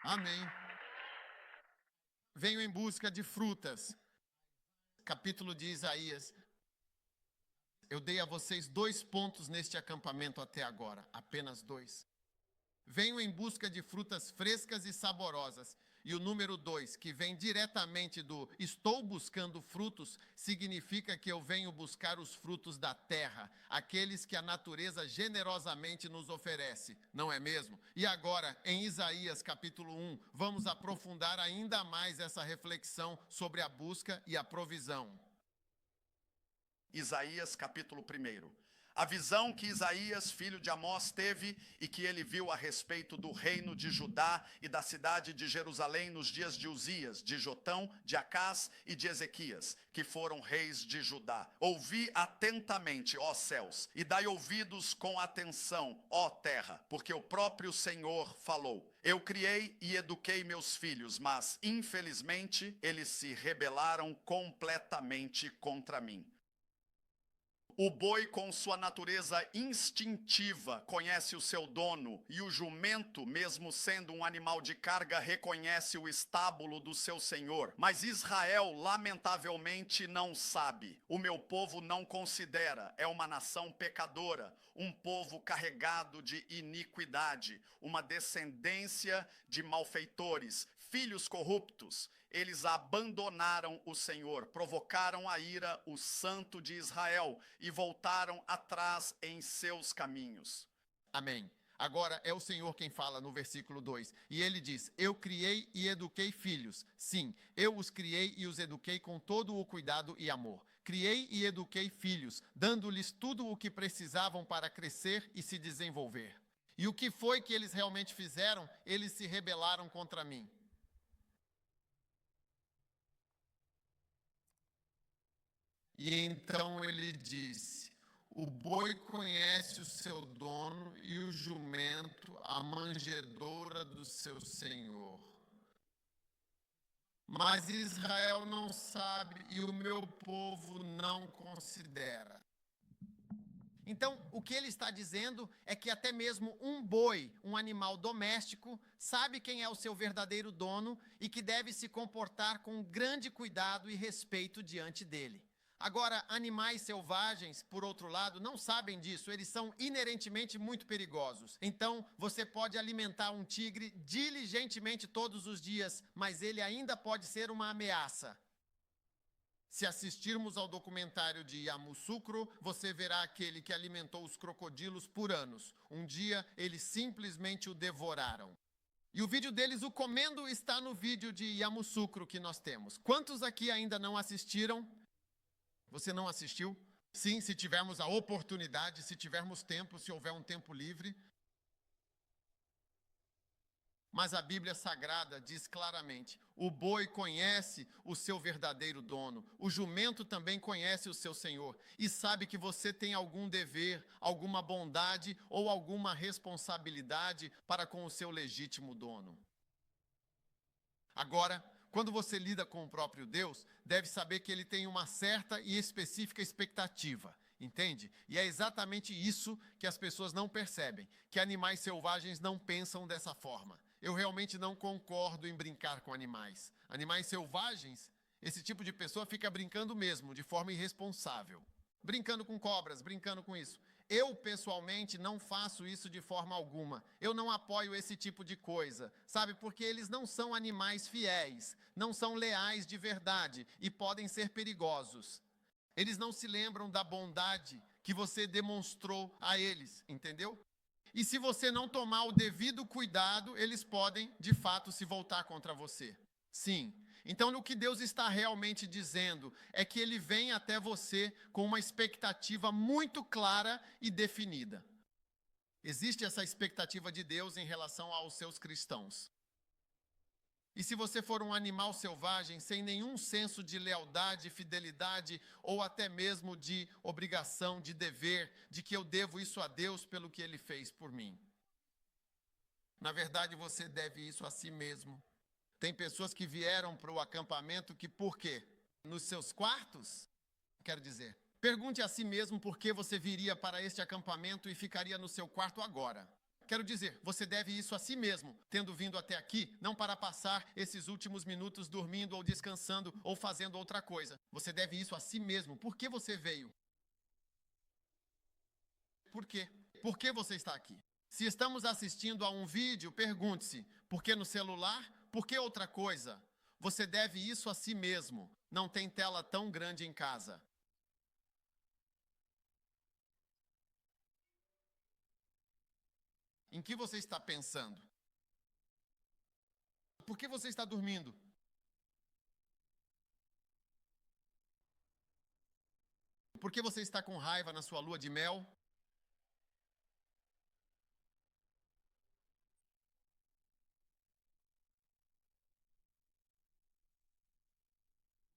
Amém. Venho em busca de frutas. Capítulo de Isaías. Eu dei a vocês 2 pontos neste acampamento até agora, apenas 2. Venho em busca de frutas frescas e saborosas. E o número 2, que vem diretamente do estou buscando frutos, significa que eu venho buscar os frutos da terra, aqueles que a natureza generosamente nos oferece, não é mesmo? E agora, em Isaías capítulo 1, vamos aprofundar ainda mais essa reflexão sobre a busca e a provisão. Isaías capítulo 1. A visão que Isaías, filho de Amós, teve e que ele viu a respeito do reino de Judá e da cidade de Jerusalém nos dias de Uzias, de Jotão, de Acás e de Ezequias, que foram reis de Judá. Ouvi atentamente, ó céus, e dai ouvidos com atenção, ó terra, porque o próprio Senhor falou. Eu criei e eduquei meus filhos, mas, infelizmente, eles se rebelaram completamente contra mim. O boi, com sua natureza instintiva, conhece o seu dono, e o jumento, mesmo sendo um animal de carga, reconhece o estábulo do seu senhor. Mas Israel, lamentavelmente, não sabe. O meu povo não considera. É uma nação pecadora, um povo carregado de iniquidade, uma descendência de malfeitores, filhos corruptos. Eles abandonaram o Senhor, provocaram a ira, o Santo de Israel, e voltaram atrás em seus caminhos. Amém. Agora é o Senhor quem fala no versículo 2. E ele diz, eu criei e eduquei filhos. Sim, eu os criei e os eduquei com todo o cuidado e amor. Criei e eduquei filhos, dando-lhes tudo o que precisavam para crescer e se desenvolver. E o que foi que eles realmente fizeram? Eles se rebelaram contra mim. E então ele disse, o boi conhece o seu dono e o jumento a manjedoura do seu senhor. Mas Israel não sabe e o meu povo não considera. Então, o que ele está dizendo é que até mesmo um boi, um animal doméstico, sabe quem é o seu verdadeiro dono e que deve se comportar com grande cuidado e respeito diante dele. Agora, animais selvagens, por outro lado, não sabem disso, eles são inerentemente muito perigosos. Então, você pode alimentar um tigre diligentemente todos os dias, mas ele ainda pode ser uma ameaça. Se assistirmos ao documentário de Yamoussoukro, você verá aquele que alimentou os crocodilos por anos. Um dia, eles simplesmente o devoraram. E o vídeo deles, o comendo, está no vídeo de Yamoussoukro que nós temos. Quantos aqui ainda não assistiram? Você não assistiu? Sim, se tivermos a oportunidade, se tivermos tempo, se houver um tempo livre. Mas a Bíblia Sagrada diz claramente, o boi conhece o seu verdadeiro dono, o jumento também conhece o seu senhor e sabe que você tem algum dever, alguma bondade ou alguma responsabilidade para com o seu legítimo dono. Agora, quando você lida com o próprio Deus, deve saber que ele tem uma certa e específica expectativa, entende? E é exatamente isso que as pessoas não percebem, que animais selvagens não pensam dessa forma. Eu realmente não concordo em brincar com animais. Animais selvagens, esse tipo de pessoa fica brincando mesmo, de forma irresponsável. Brincando com cobras, brincando com isso. Eu, pessoalmente, não faço isso de forma alguma. Eu não apoio esse tipo de coisa, sabe? Porque eles não são animais fiéis, não são leais de verdade e podem ser perigosos. Eles não se lembram da bondade que você demonstrou a eles, entendeu? E se você não tomar o devido cuidado, eles podem, de fato, se voltar contra você. Sim. Então, o que Deus está realmente dizendo é que ele vem até você com uma expectativa muito clara e definida. Existe essa expectativa de Deus em relação aos seus cristãos. E se você for um animal selvagem, sem nenhum senso de lealdade, fidelidade, ou até mesmo de obrigação, de dever, de que eu devo isso a Deus pelo que ele fez por mim. Na verdade, você deve isso a si mesmo. Tem pessoas que vieram para o acampamento que por quê? Nos seus quartos? Quero dizer, pergunte a si mesmo por que você viria para este acampamento e ficaria no seu quarto agora. Quero dizer, você deve isso a si mesmo, tendo vindo até aqui, não para passar esses últimos minutos dormindo ou descansando ou fazendo outra coisa. Você deve isso a si mesmo. Por que você veio? Por quê? Por que você está aqui? Se estamos assistindo a um vídeo, pergunte-se, por que no celular? Por que outra coisa? Você deve isso a si mesmo. Não tem tela tão grande em casa. Em que você está pensando? Por que você está dormindo? Por que você está com raiva na sua lua de mel?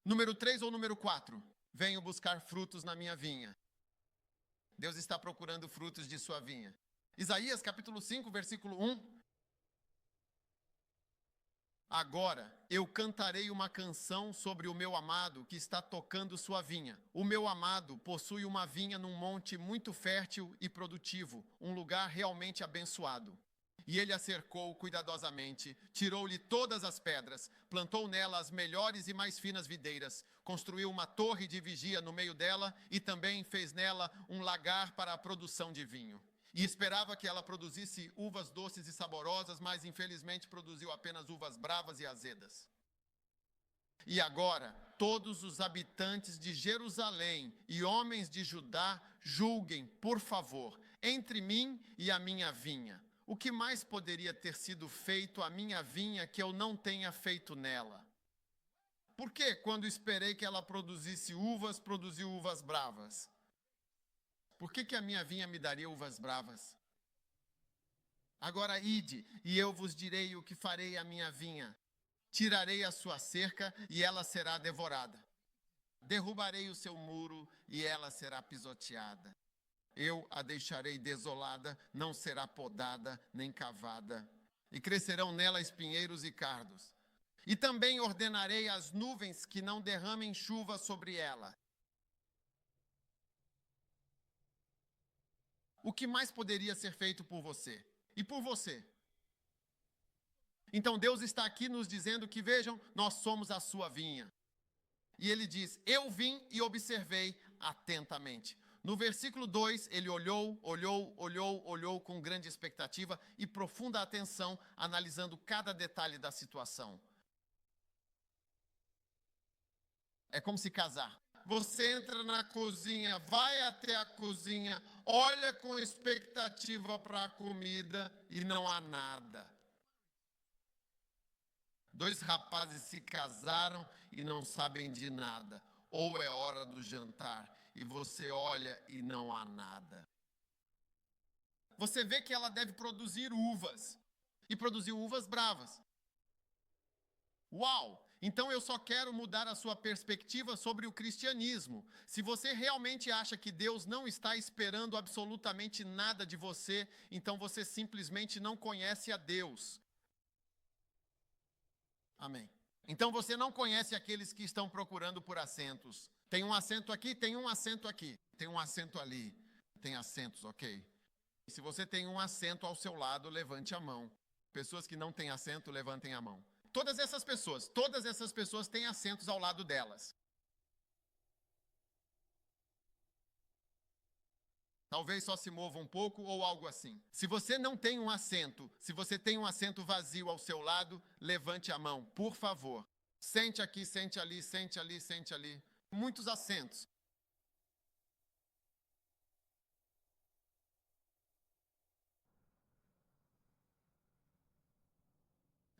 Número 3 ou número 4? Venho buscar frutos na minha vinha. Deus está procurando frutos de sua vinha. Isaías capítulo 5, versículo 1. Agora eu cantarei uma canção sobre o meu amado que está tocando sua vinha. O meu amado possui uma vinha num monte muito fértil e produtivo, um lugar realmente abençoado. E ele a cercou cuidadosamente, tirou-lhe todas as pedras, plantou nela as melhores e mais finas videiras, construiu uma torre de vigia no meio dela e também fez nela um lagar para a produção de vinho. E esperava que ela produzisse uvas doces e saborosas, mas infelizmente produziu apenas uvas bravas e azedas. E agora, todos os habitantes de Jerusalém e homens de Judá, julguem, por favor, entre mim e a minha vinha. O que mais poderia ter sido feito à minha vinha que eu não tenha feito nela? Por que, quando esperei que ela produzisse uvas, produziu uvas bravas? Por que a minha vinha me daria uvas bravas? Agora ide, e eu vos direi o que farei à minha vinha. Tirarei a sua cerca, e ela será devorada. Derrubarei o seu muro, e ela será pisoteada. Eu a deixarei desolada, não será podada nem cavada. E crescerão nela espinheiros e cardos. E também ordenarei às nuvens que não derramem chuva sobre ela. O que mais poderia ser feito por você? E por você? Então Deus está aqui nos dizendo que, vejam, nós somos a sua vinha. E ele diz, eu vim e observei atentamente. No versículo 2, ele olhou com grande expectativa e profunda atenção, analisando cada detalhe da situação. É como se casar. Você entra na cozinha, vai até a cozinha, olha com expectativa para a comida e não há nada. 2 rapazes se casaram e não sabem de nada. Ou é hora do jantar e você olha e não há nada. Você vê que ela deve produzir uvas e produziu uvas bravas. Uau! Então eu só quero mudar a sua perspectiva sobre o cristianismo. Se você realmente acha que Deus não está esperando absolutamente nada de você, então você simplesmente não conhece a Deus. Amém. Então você não conhece aqueles que estão procurando por assentos. Tem um assento aqui, tem um assento aqui, tem um assento ali. Tem assentos, ok? E se você tem um assento ao seu lado, levante a mão. Pessoas que não têm assento, levantem a mão. Todas essas pessoas têm assentos ao lado delas. Talvez só se mova um pouco ou algo assim. Se você não tem um assento, se você tem um assento vazio ao seu lado, levante a mão, por favor. Sente aqui, sente ali, sente ali, sente ali. Muitos assentos.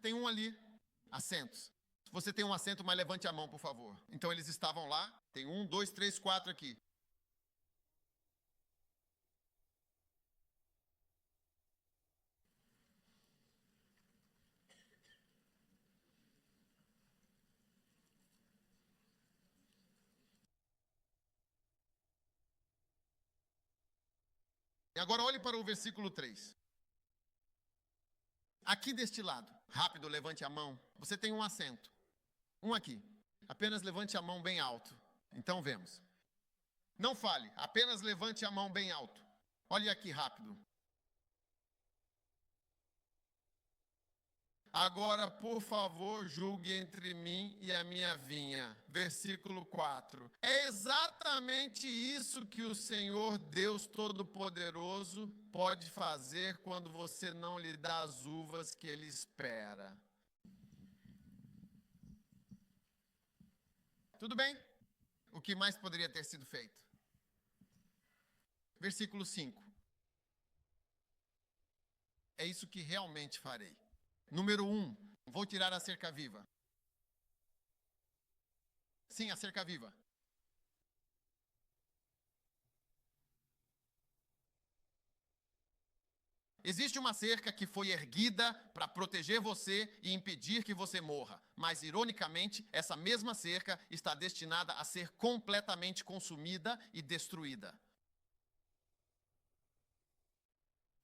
Tem um ali. Assentos. Se você tem um assento, mas levante a mão, por favor. Então eles estavam lá. Tem 1, 2, 3, 4 aqui. E agora olhe para o versículo 3. Aqui deste lado. Rápido, levante a mão. Você tem um assento. Um aqui. Apenas levante a mão bem alto. Então vemos. Não fale, apenas levante a mão bem alto. Olhe aqui rápido. Agora, por favor, julgue entre mim e a minha vinha. Versículo 4. É exatamente isso que o Senhor Deus Todo-Poderoso pode fazer quando você não lhe dá as uvas que ele espera. Tudo bem? O que mais poderia ter sido feito? Versículo 5. É isso que realmente farei. Número 1, vou tirar a cerca viva. Sim, a cerca viva. Existe uma cerca que foi erguida para proteger você e impedir que você morra. Mas, ironicamente, essa mesma cerca está destinada a ser completamente consumida e destruída.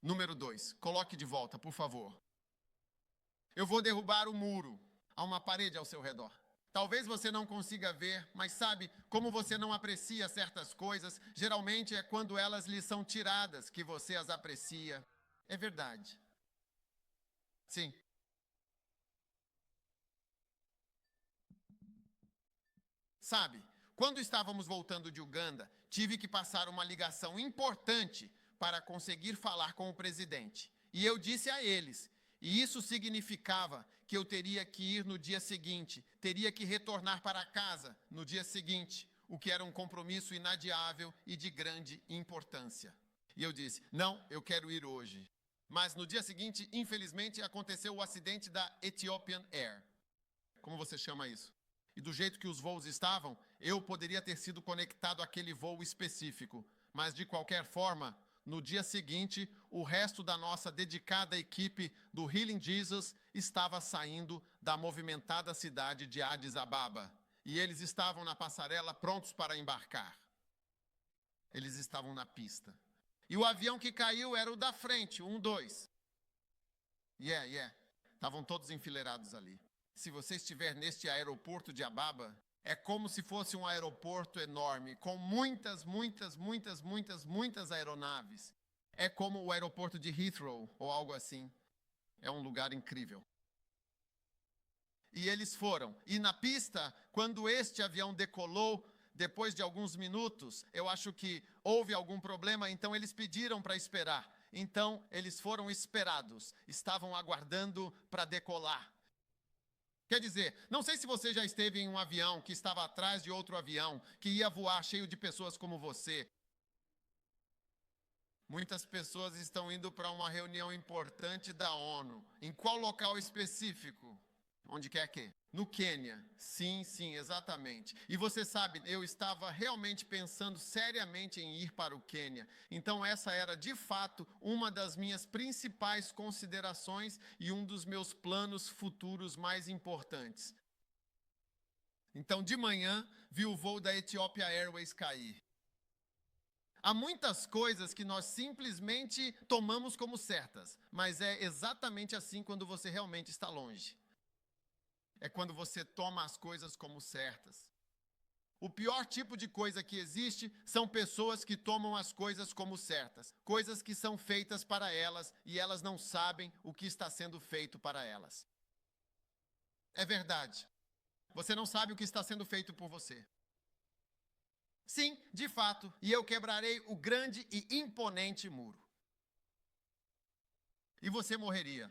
Número 2, coloque de volta, por favor. Eu vou derrubar o muro. Há uma parede ao seu redor. Talvez você não consiga ver, mas sabe, como você não aprecia certas coisas, geralmente é quando elas lhe são tiradas que você as aprecia. É verdade. Sim. Sabe, quando estávamos voltando de Uganda, tive que passar uma ligação importante para conseguir falar com o presidente. E eu disse a eles, e isso significava que eu teria que ir no dia seguinte, teria que retornar para casa no dia seguinte, o que era um compromisso inadiável e de grande importância. E eu disse, não, eu quero ir hoje. Mas no dia seguinte, infelizmente, aconteceu o acidente da Ethiopian Air. Como você chama isso? E do jeito que os voos estavam, eu poderia ter sido conectado àquele voo específico. Mas, de qualquer forma, no dia seguinte, o resto da nossa dedicada equipe do Healing Jesus estava saindo da movimentada cidade de Addis Ababa. E eles estavam na passarela prontos para embarcar. Eles estavam na pista. E o avião que caiu era o da frente, 2. Estavam todos enfileirados ali. Se você estiver neste aeroporto de Ababa, é como se fosse um aeroporto enorme, com muitas aeronaves. É como o aeroporto de Heathrow, ou algo assim. É um lugar incrível. E eles foram. E na pista, quando este avião decolou, depois de alguns minutos, eu acho que houve algum problema, então eles pediram para esperar. Então, eles foram esperados, estavam aguardando para decolar. Quer dizer, não sei se você já esteve em um avião que estava atrás de outro avião, que ia voar cheio de pessoas como você. Muitas pessoas estão indo para uma reunião importante da ONU. Em qual local específico? Onde quer que? No Quênia. Sim, exatamente. E você sabe, eu estava realmente pensando seriamente em ir para o Quênia. Então essa era, de fato, uma das minhas principais considerações e um dos meus planos futuros mais importantes. Então, de manhã, vi o voo da Ethiopia Airways cair. Há muitas coisas que nós simplesmente tomamos como certas, mas é exatamente assim quando você realmente está longe. É quando você toma as coisas como certas. O pior tipo de coisa que existe são pessoas que tomam as coisas como certas. Coisas que são feitas para elas e elas não sabem o que está sendo feito para elas. É verdade. Você não sabe o que está sendo feito por você. Sim, de fato, e eu quebrarei o grande e imponente muro. E você morreria.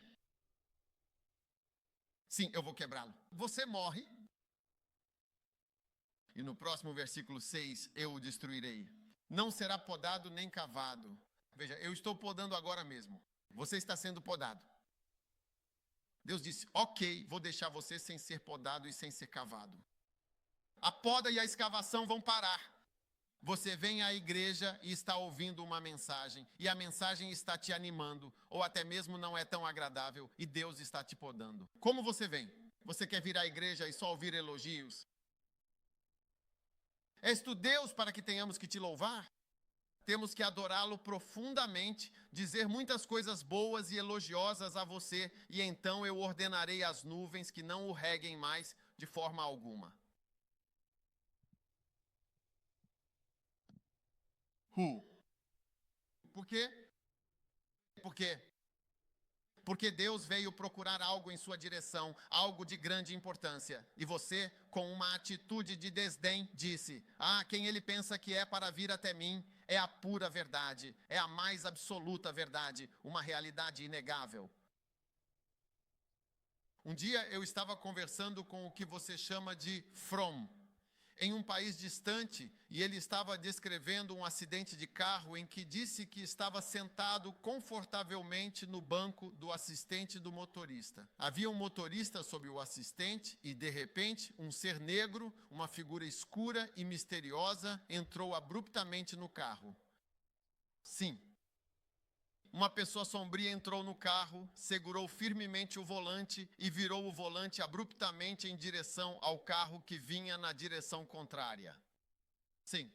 Sim, eu vou quebrá-lo. Você morre. E no próximo versículo 6, eu o destruirei. Não será podado nem cavado. Veja, eu estou podando agora mesmo. Você está sendo podado. Deus disse, ok, vou deixar você sem ser podado e sem ser cavado. A poda e a escavação vão parar. Você vem à igreja e está ouvindo uma mensagem, e a mensagem está te animando, ou até mesmo não é tão agradável, e Deus está te podando. Como você vem? Você quer vir à igreja e só ouvir elogios? És tu Deus para que tenhamos que te louvar? Temos que adorá-lo profundamente, dizer muitas coisas boas e elogiosas a você, e então eu ordenarei às nuvens que não o reguem mais de forma alguma. Por quê? Por quê? Porque Deus veio procurar algo em sua direção, algo de grande importância. E você, com uma atitude de desdém, disse: quem ele pensa que é para vir até mim é a pura verdade, é a mais absoluta verdade, uma realidade inegável. Um dia eu estava conversando com o que você chama de Fromm, em um país distante, e ele estava descrevendo um acidente de carro em que disse que estava sentado confortavelmente no banco do assistente do motorista. Havia um motorista sob o assistente e, de repente, um ser negro, uma figura escura e misteriosa, entrou abruptamente no carro. Sim. Uma pessoa sombria entrou no carro, segurou firmemente o volante e virou o volante abruptamente em direção ao carro que vinha na direção contrária. Sim.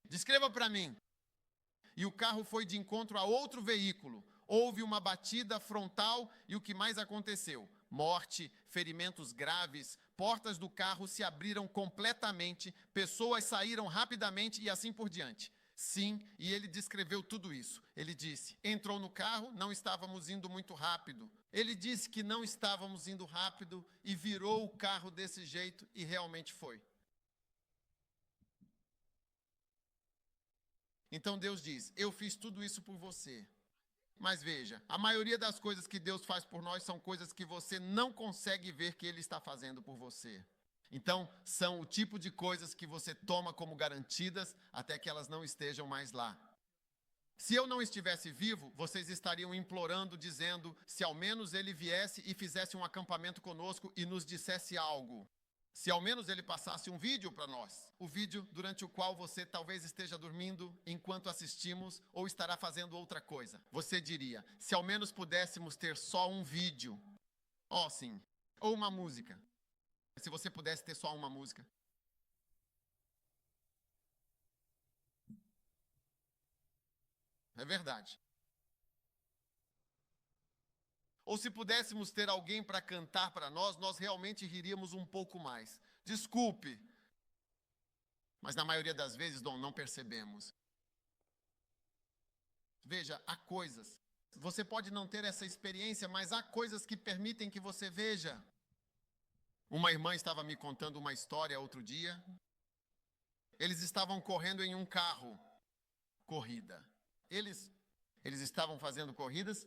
Descreva para mim. E o carro foi de encontro a outro veículo. Houve uma batida frontal e o que mais aconteceu? Morte, ferimentos graves, portas do carro se abriram completamente, pessoas saíram rapidamente e assim por diante. Sim, e ele descreveu tudo isso. Ele disse, entrou no carro, não estávamos indo muito rápido. Ele disse que não estávamos indo rápido e virou o carro desse jeito e realmente foi. Então Deus diz, eu fiz tudo isso por você. Mas veja, a maioria das coisas que Deus faz por nós são coisas que você não consegue ver que Ele está fazendo por você. Então, são o tipo de coisas que você toma como garantidas até que elas não estejam mais lá. Se eu não estivesse vivo, vocês estariam implorando, dizendo, se ao menos ele viesse e fizesse um acampamento conosco e nos dissesse algo. Se ao menos ele passasse um vídeo para nós. O vídeo durante o qual você talvez esteja dormindo enquanto assistimos ou estará fazendo outra coisa. Você diria, se ao menos pudéssemos ter só um vídeo. Sim. Ou uma música. Se você pudesse ter só uma música. É verdade. Ou se pudéssemos ter alguém para cantar para nós, nós realmente riríamos um pouco mais. Desculpe. Mas na maioria das vezes não percebemos. Veja, há coisas. Você pode não ter essa experiência, mas há coisas que permitem que você veja. Uma irmã estava me contando uma história outro dia. Eles estavam correndo em um carro. Corrida. Eles estavam fazendo corridas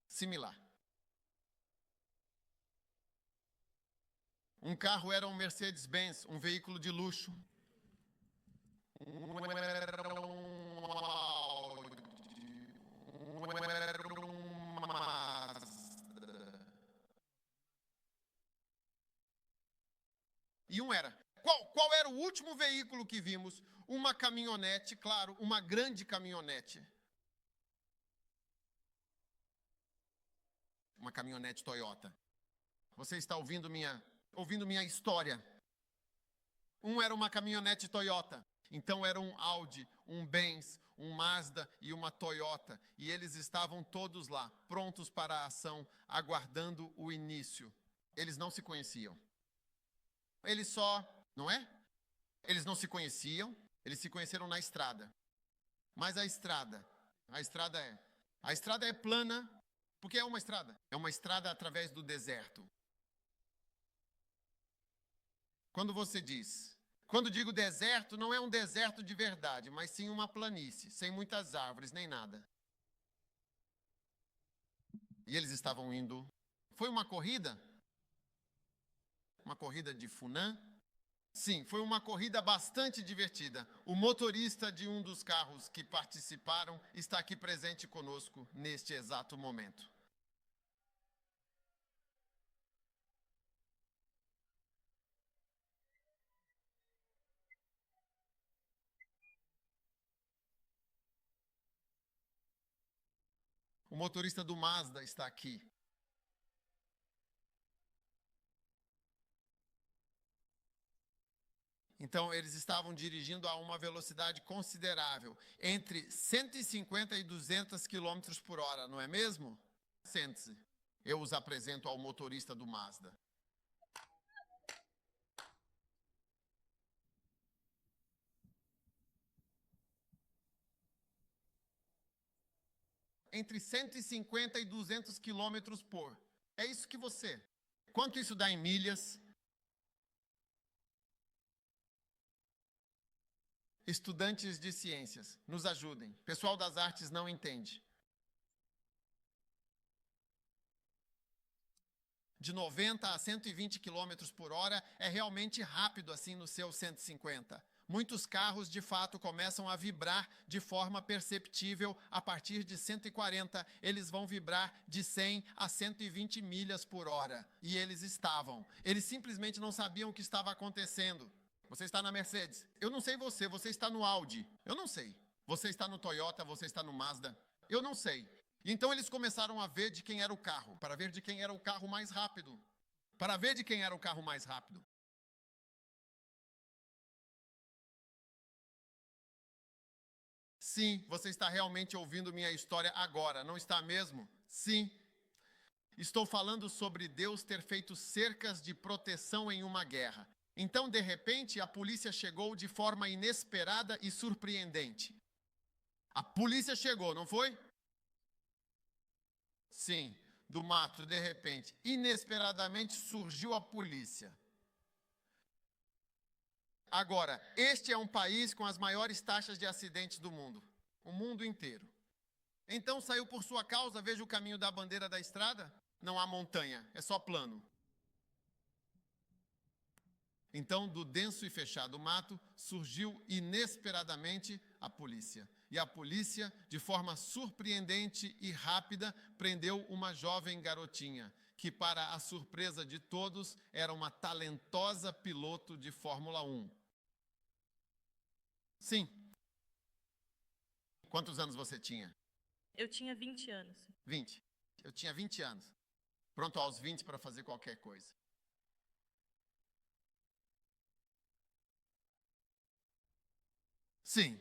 similar. Um carro era um Mercedes-Benz, um veículo de luxo. E um era. Qual era o último veículo que vimos? Uma caminhonete, claro, uma grande caminhonete. Uma caminhonete Toyota. Você está ouvindo minha história. Um era uma caminhonete Toyota. Então era um Audi, um Benz, um Mazda e uma Toyota. E eles estavam todos lá, prontos para a ação, aguardando o início. Eles não se conheciam. Não é? Eles não se conheciam, eles se conheceram na estrada. Mas a estrada é plana, porque é uma estrada. É uma estrada através do deserto. Quando digo deserto, não é um deserto de verdade, mas sim uma planície, sem muitas árvores, nem nada. E eles estavam indo. Foi uma corrida? Uma corrida de Funan? Sim, foi uma corrida bastante divertida. O motorista de um dos carros que participaram está aqui presente conosco neste exato momento. O motorista do Mazda está aqui. Então, eles estavam dirigindo a uma velocidade considerável, entre 150 e 200 km por hora, não é mesmo? Sente-se. Eu os apresento ao motorista do Mazda. entre 150 e 200 quilômetros por. É isso que você. Quanto isso dá em milhas? Estudantes de ciências, nos ajudem. Pessoal das artes não entende. De 90 a 120 quilômetros por hora é realmente rápido assim no seu 150. Muitos carros, de fato, começam a vibrar de forma perceptível a partir de 140. Eles vão vibrar de 100 a 120 milhas por hora. E eles estavam. Eles simplesmente não sabiam o que estava acontecendo. Você está na Mercedes. Eu não sei você, você está no Audi. Eu não sei. Você está no Toyota, você está no Mazda. Eu não sei. Então eles começaram a ver de quem era o carro, para ver de quem era o carro mais rápido. Para ver de quem era o carro mais rápido. Sim, você está realmente ouvindo minha história agora, não está mesmo? Sim. Estou falando sobre Deus ter feito cercas de proteção em uma guerra. Então, de repente, a polícia chegou de forma inesperada e surpreendente. A polícia chegou, não foi? Sim, do mato, de repente, inesperadamente surgiu a polícia. Agora, este é um país com as maiores taxas de acidentes do mundo. O mundo inteiro. Então saiu por sua causa, veja o caminho da bandeira da estrada. Não há montanha, é só plano. Então, do denso e fechado mato, surgiu inesperadamente a polícia. E a polícia, de forma surpreendente e rápida, prendeu uma jovem garotinha, que, para a surpresa de todos, era uma talentosa piloto de Fórmula 1. Sim. Quantos anos você tinha? Eu tinha 20 anos. 20. Eu tinha 20 anos. Pronto aos 20 para fazer qualquer coisa. Sim.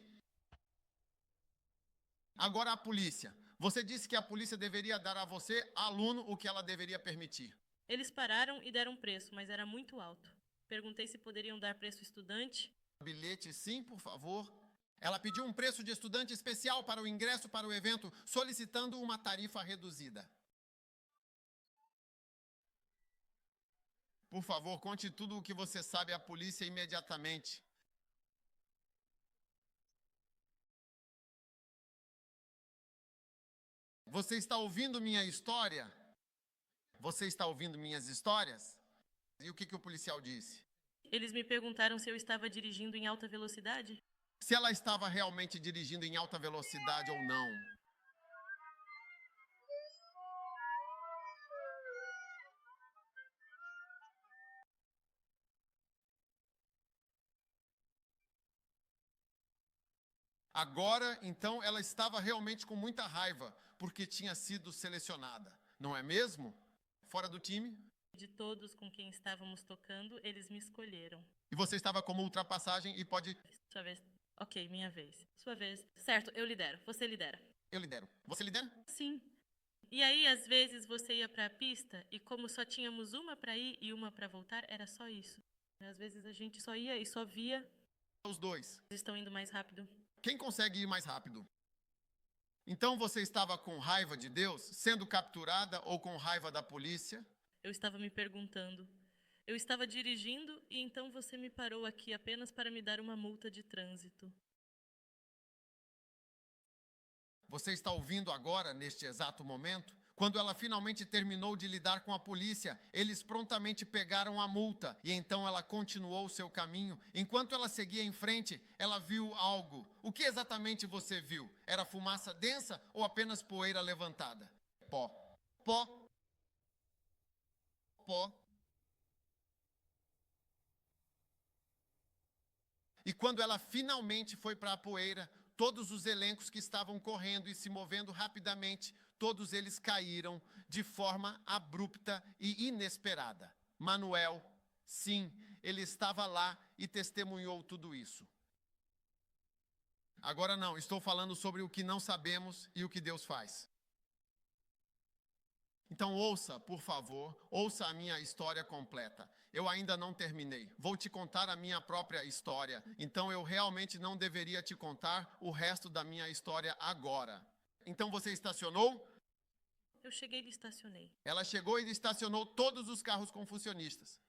Agora a polícia. Você disse que a polícia deveria dar a você, aluno, o que ela deveria permitir. Eles pararam e deram preço, mas era muito alto. Perguntei se poderiam dar preço estudante. Bilhete, sim, por favor. Ela pediu um preço de estudante especial para o ingresso para o evento, solicitando uma tarifa reduzida. Por favor, conte tudo o que você sabe à polícia imediatamente. Você está ouvindo minha história? Você está ouvindo minhas histórias? E o que o policial disse? Eles me perguntaram se eu estava dirigindo em alta velocidade. Se ela estava realmente dirigindo em alta velocidade ou não. Agora, então, ela estava realmente com muita raiva, porque tinha sido selecionada, não é mesmo? Fora do time. De todos com quem estávamos tocando, eles me escolheram. E você estava como ultrapassagem e pode... Sua vez. Ok, minha vez. Sua vez. Certo, eu lidero. Você lidera. Eu lidero. Você lidera? Sim. E aí, às vezes, você ia para a pista e como só tínhamos uma para ir e uma para voltar, era só isso. Às vezes a gente só ia e só via. Os dois. Eles estão indo mais rápido. Quem consegue ir mais rápido? Então você estava com raiva de Deus, sendo capturada ou com raiva da polícia? Eu estava me perguntando. Eu estava dirigindo e então você me parou aqui apenas para me dar uma multa de trânsito. Você está ouvindo agora, neste exato momento? Quando ela finalmente terminou de lidar com a polícia, eles prontamente pegaram a multa e então ela continuou o seu caminho. Enquanto ela seguia em frente, ela viu algo. O que exatamente você viu? Era fumaça densa ou apenas poeira levantada? Pó. Pó. Pó. E quando ela finalmente foi para a poeira, todos os elencos que estavam correndo e se movendo rapidamente, todos eles caíram de forma abrupta e inesperada. Manuel, sim, ele estava lá e testemunhou tudo isso. Agora não, estou falando sobre o que não sabemos e o que Deus faz. Então ouça, por favor, ouça a minha história completa. Eu ainda não terminei. Vou te contar a minha própria história. Então eu realmente não deveria te contar o resto da minha história agora. Então você estacionou? Eu cheguei e estacionei. Ela chegou e estacionou todos os carros confucionistas.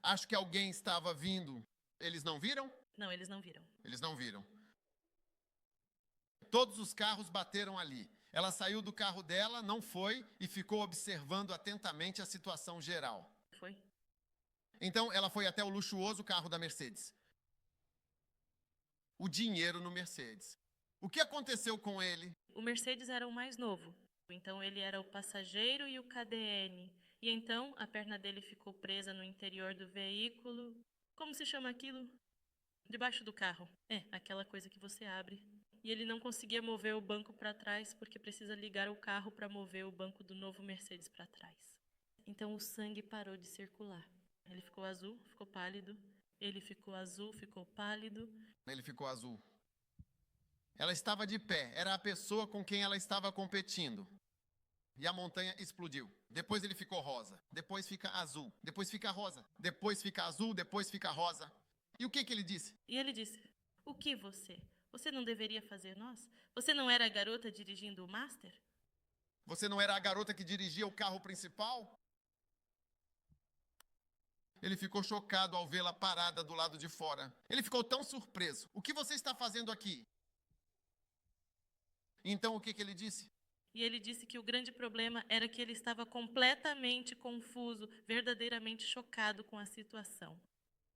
Acho que alguém estava vindo. Eles não viram? Não, eles não viram. Eles não viram. Todos os carros bateram ali. Ela saiu do carro dela, não foi, e ficou observando atentamente a situação geral. Foi? Então, ela foi até o luxuoso carro da Mercedes. O dinheiro no Mercedes. O que aconteceu com ele? O Mercedes era o mais novo. Então ele era o passageiro e o KDN. E então a perna dele ficou presa no interior do veículo. Como se chama aquilo? Debaixo do carro. É, aquela coisa que você abre. E ele não conseguia mover o banco para trás porque precisa ligar o carro para mover o banco do novo Mercedes para trás. Então o sangue parou de circular. Ele ficou azul, ficou pálido. Ele ficou azul, ficou pálido. Ele ficou azul. Ela estava de pé, era a pessoa com quem ela estava competindo. E a montanha explodiu. Depois ele ficou rosa, depois fica azul, depois fica rosa, depois fica azul, depois fica rosa. E o que ele disse? E ele disse: "O que você? Você não deveria fazer nós? Você não era a garota dirigindo o Master?" Você não era a garota que dirigia o carro principal? Ele ficou chocado ao vê-la parada do lado de fora. Ele ficou tão surpreso. O que você está fazendo aqui? Então o que ele disse? E ele disse que o grande problema era que ele estava completamente confuso, verdadeiramente chocado com a situação.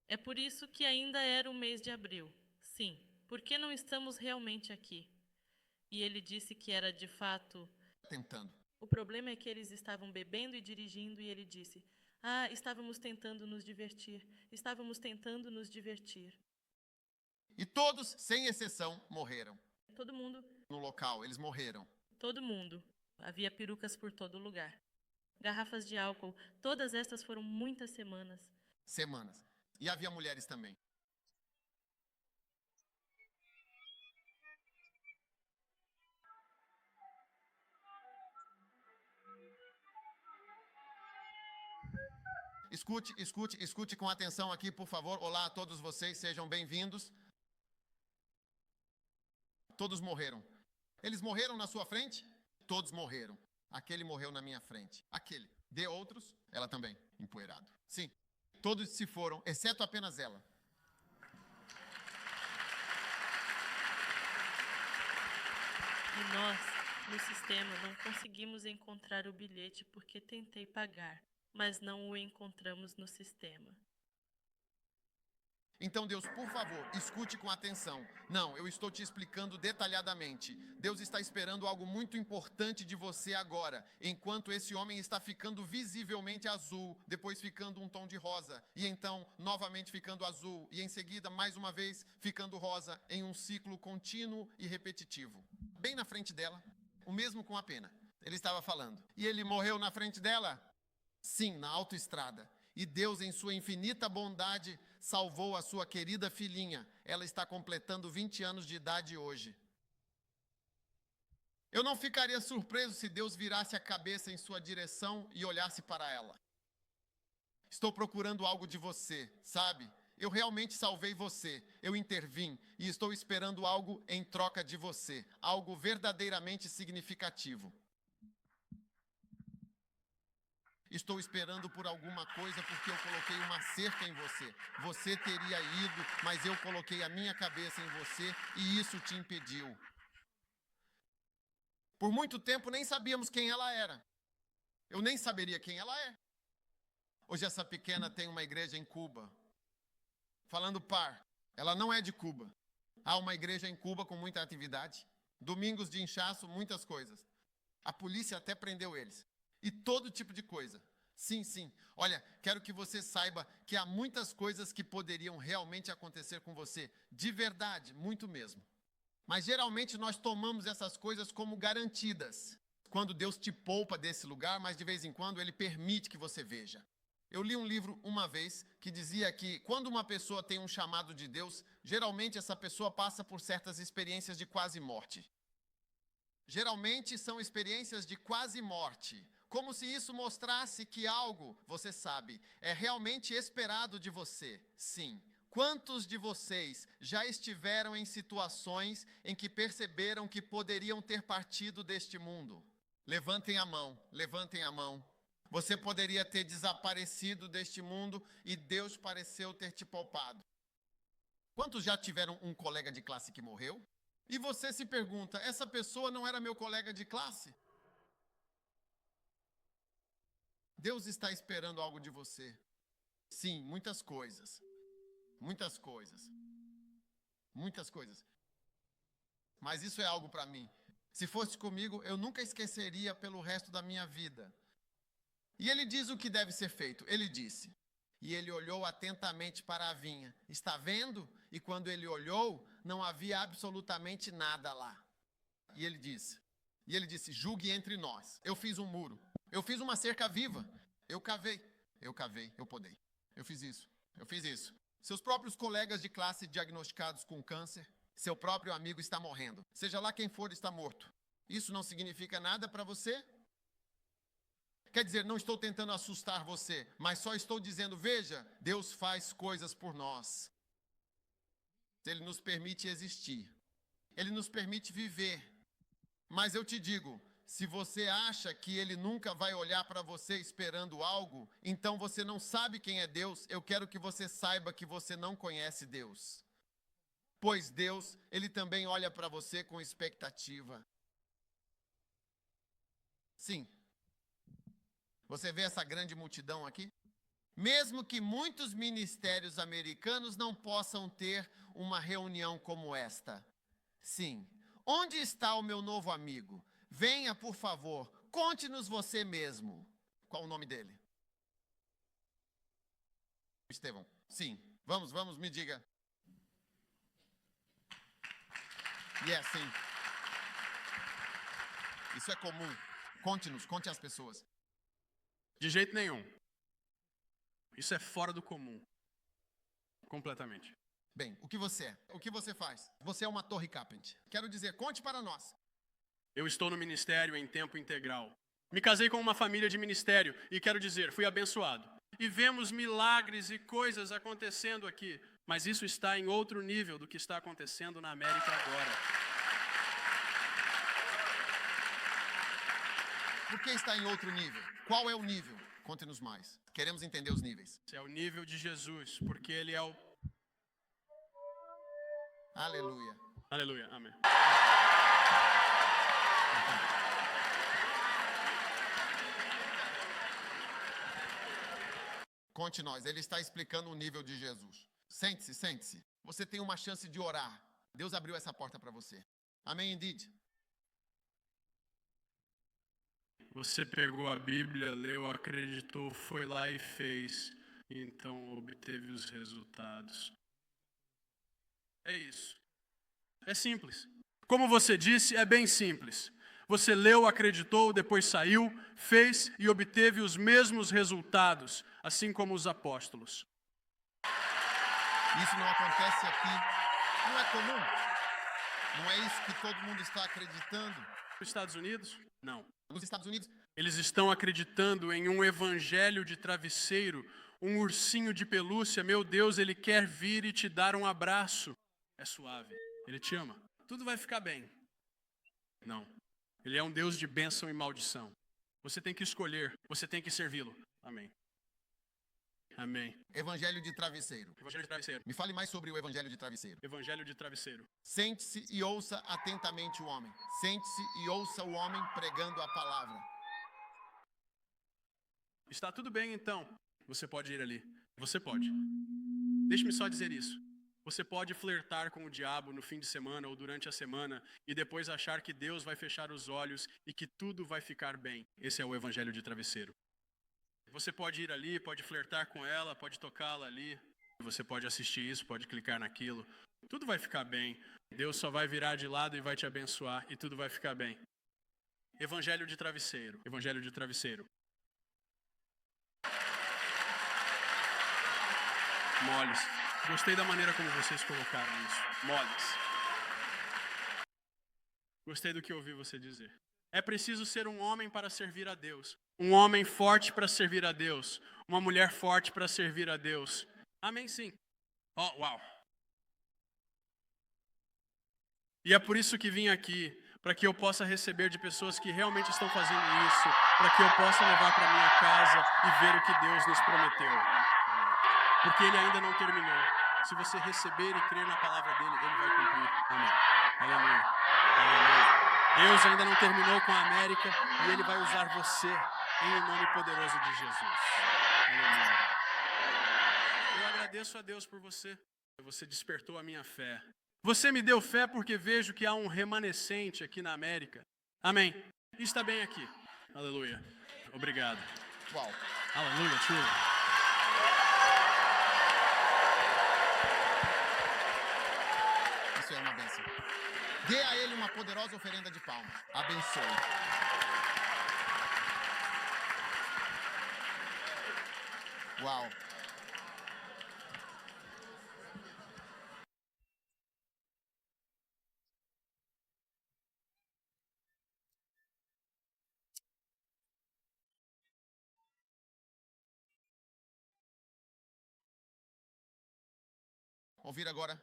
É por isso que ainda era o mês de abril. Sim, por que não estamos realmente aqui? E ele disse que era de fato... Tentando. O problema é que eles estavam bebendo e dirigindo e ele disse: "Ah, estávamos tentando nos divertir. Estávamos tentando nos divertir." E todos, sem exceção, morreram. Todo mundo... No local, eles morreram. Todo mundo. Havia perucas por todo lugar. Garrafas de álcool. Todas estas foram muitas semanas. Semanas. E havia mulheres também. Escute com atenção aqui, por favor. Olá a todos vocês, sejam bem-vindos. Todos morreram. Eles morreram na sua frente? Todos morreram. Aquele morreu na minha frente. Aquele. De outros, ela também, empoeirado. Sim, todos se foram, exceto apenas ela. E nós, no sistema, não conseguimos encontrar o bilhete porque tentei pagar, mas não o encontramos no sistema. Então, Deus, por favor, escute com atenção. Não, eu estou te explicando detalhadamente. Deus está esperando algo muito importante de você agora, enquanto esse homem está ficando visivelmente azul, depois ficando um tom de rosa, e então novamente ficando azul, e em seguida, mais uma vez, ficando rosa, em um ciclo contínuo e repetitivo. Bem na frente dela, o mesmo com a pena. Ele estava falando. E ele morreu na frente dela? Sim, na autoestrada. E Deus, em sua infinita bondade, salvou a sua querida filhinha. Ela está completando 20 anos de idade hoje. Eu não ficaria surpreso se Deus virasse a cabeça em sua direção e olhasse para ela. Estou procurando algo de você, sabe? Eu realmente salvei você, eu intervim e estou esperando algo em troca de você, algo verdadeiramente significativo. Estou esperando por alguma coisa porque eu coloquei uma cerca em você. Você teria ido, mas eu coloquei a minha cabeça em você e isso te impediu. Por muito tempo nem sabíamos quem ela era. Eu nem saberia quem ela é. Hoje essa pequena tem uma igreja em Cuba. Falando par, ela não é de Cuba. Há uma igreja em Cuba com muita atividade. Domingos de inchaço, muitas coisas. A polícia até prendeu eles. E todo tipo de coisa. Sim, sim. Olha, quero que você saiba que há muitas coisas que poderiam realmente acontecer com você. De verdade, muito mesmo. Mas geralmente nós tomamos essas coisas como garantidas. Quando Deus te poupa desse lugar, mas de vez em quando Ele permite que você veja. Eu li um livro uma vez que dizia que quando uma pessoa tem um chamado de Deus, geralmente essa pessoa passa por certas experiências de quase morte. Geralmente são experiências de quase morte. Como se isso mostrasse que algo, você sabe, é realmente esperado de você. Sim, Quantos de vocês já estiveram em situações em que perceberam que poderiam ter partido deste mundo? Levantem a mão, levantem a mão. Você poderia ter desaparecido deste mundo e Deus pareceu ter te poupado. Quantos já tiveram um colega de classe que morreu? E você se pergunta, essa pessoa não era meu colega de classe? Deus está esperando algo de você. Sim, muitas coisas. Muitas coisas. Muitas coisas. Mas isso é algo para mim. Se fosse comigo, eu nunca esqueceria pelo resto da minha vida. E ele diz o que deve ser feito. Ele disse. E ele olhou atentamente para a vinha. Está vendo? E quando ele olhou, não havia absolutamente nada lá. E ele disse, julgue entre nós. Eu fiz um muro. Eu fiz uma cerca viva. Eu cavei, eu podei. Eu fiz isso. Seus próprios colegas de classe diagnosticados com câncer, seu próprio amigo está morrendo. Seja lá quem for, está morto. Isso não significa nada para você? Quer dizer, não estou tentando assustar você, mas só estou dizendo, veja, Deus faz coisas por nós. Ele nos permite existir. Ele nos permite viver. Mas eu te digo, se você acha que ele nunca vai olhar para você esperando algo, então você não sabe quem é Deus. Eu quero que você saiba que você não conhece Deus. Pois Deus, ele também olha para você com expectativa. Sim. Você vê essa grande multidão aqui? Mesmo que muitos ministérios americanos não possam ter uma reunião como esta. Sim. Onde está o meu novo amigo? Venha, por favor, conte-nos você mesmo. Qual o nome dele? Estevão. Sim. Vamos, me diga. Sim. Isso é comum. Conte-nos, conte às pessoas. De jeito nenhum. Isso é fora do comum. Completamente. Bem, o que você é? O que você faz? Você é uma torre Carpenter. Quero dizer, conte para nós. Eu estou no ministério em tempo integral. Me casei com uma família de ministério e quero dizer, fui abençoado. E vemos milagres e coisas acontecendo aqui, mas isso está em outro nível do que está acontecendo na América agora. Por que está em outro nível? Qual é o nível? Conte-nos mais. Queremos entender os níveis. Esse é o nível de Jesus, porque ele é o... Aleluia. Aleluia, amém. Conte nós, ele está explicando o nível de Jesus. Sente-se, sente-se. Você tem uma chance de orar. Deus abriu essa porta para você. Amém, indeed. Você pegou a Bíblia, leu, acreditou, foi lá e fez. Então obteve os resultados. É isso. É simples. Como você disse, é bem simples. Você leu, acreditou, depois saiu, fez e obteve os mesmos resultados, assim como os apóstolos. Isso não acontece aqui. Não é comum. Não é isso que todo mundo está acreditando. Nos Estados Unidos? Não. Nos Estados Unidos? Eles estão acreditando em um evangelho de travesseiro, um ursinho de pelúcia. Meu Deus, ele quer vir e te dar um abraço. É suave. Ele te ama. Tudo vai ficar bem. Não. Ele é um Deus de bênção e maldição. Você tem que escolher. Você tem que servi-lo. Amém. Amém. Evangelho de travesseiro. Evangelho de travesseiro. Me fale mais sobre o evangelho de travesseiro. Evangelho de travesseiro. Sente-se e ouça atentamente o homem. Sente-se e ouça o homem pregando a palavra. Está tudo bem, então. Você pode ir ali. Você pode. Deixe-me só dizer isso. Você pode flertar com o diabo no fim de semana ou durante a semana e depois achar que Deus vai fechar os olhos e que tudo vai ficar bem. Esse é o evangelho de travesseiro. Você pode ir ali, pode flertar com ela, pode tocá-la ali. Você pode assistir isso, pode clicar naquilo. Tudo vai ficar bem. Deus só vai virar de lado e vai te abençoar e tudo vai ficar bem. Evangelho de travesseiro. Evangelho de travesseiro. Moles. Gostei da maneira como vocês colocaram isso. Moles. Gostei do que ouvi você dizer. É preciso ser um homem para servir a Deus. Um homem forte para servir a Deus. Uma mulher forte para servir a Deus. Amém, sim. Oh, uau! E é por isso que vim aqui, para que eu possa receber de pessoas que realmente estão fazendo isso, para que eu possa levar para minha casa e ver o que Deus nos prometeu. Porque Ele ainda não terminou. Se você receber e crer na palavra dEle, Ele vai cumprir. Amém. Aleluia. Aleluia. Deus ainda não terminou com a América e Ele vai usar você em nome poderoso de Jesus. Aleluia. Eu agradeço a Deus por você. Você despertou a minha fé. Você me deu fé porque vejo que há um remanescente aqui na América. Amém. E está bem aqui. Aleluia. Obrigado. Uau. Aleluia, truly. Isso é uma bênção. Dê a ele uma poderosa oferenda de palmas. Abençoe. Uau. Ouvir agora.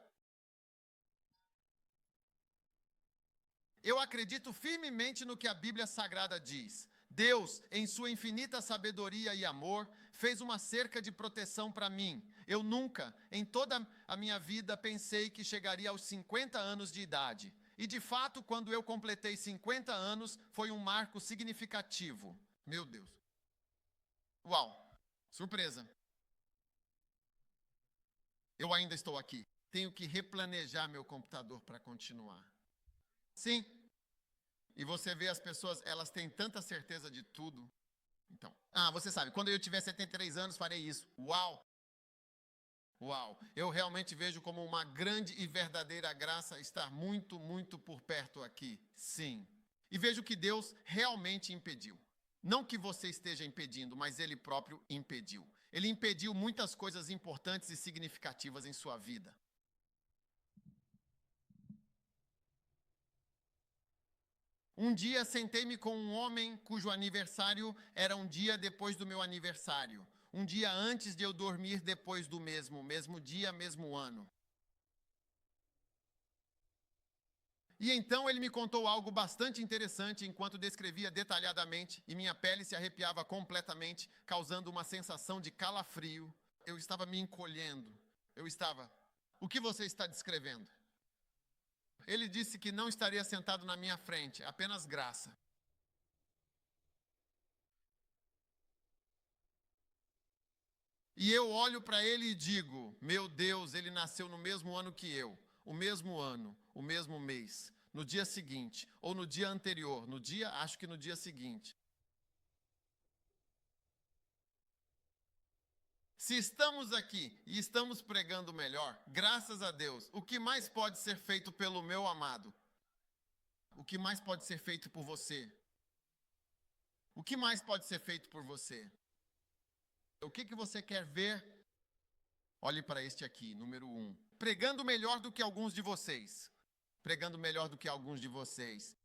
Eu acredito firmemente no que a Bíblia Sagrada diz. Deus, em sua infinita sabedoria e amor, fez uma cerca de proteção para mim. Eu nunca, em toda a minha vida, pensei que chegaria aos 50 anos de idade. E de fato, quando eu completei 50 anos, foi um marco significativo. Meu Deus. Uau, surpresa. Eu ainda estou aqui. Tenho que replanejar meu computador para continuar. Sim. E você vê as pessoas, elas têm tanta certeza de tudo. Então, você sabe, quando eu tiver 73 anos, farei isso. Uau! Uau! Eu realmente vejo como uma grande e verdadeira graça estar muito, muito por perto aqui. Sim. E vejo que Deus realmente impediu. Não que você esteja impedindo, mas Ele próprio impediu. Ele impediu muitas coisas importantes e significativas em sua vida. Um dia sentei-me com um homem cujo aniversário era um dia depois do meu aniversário. Um dia antes de eu dormir depois do mesmo dia, mesmo ano. E então ele me contou algo bastante interessante enquanto descrevia detalhadamente e minha pele se arrepiava completamente, causando uma sensação de calafrio. Eu estava me encolhendo. O que você está descrevendo? Ele disse que não estaria sentado na minha frente, apenas graça. E eu olho para ele e digo, meu Deus, ele nasceu no mesmo ano que eu, o mesmo ano, o mesmo mês, no dia seguinte, ou no dia anterior, acho que no dia seguinte. Se estamos aqui e estamos pregando melhor, graças a Deus, o que mais pode ser feito pelo meu amado? O que mais pode ser feito por você? O que mais pode ser feito por você? O que você quer ver? Olhe para este aqui, número 1. Pregando melhor do que alguns de vocês. Pregando melhor do que alguns de vocês.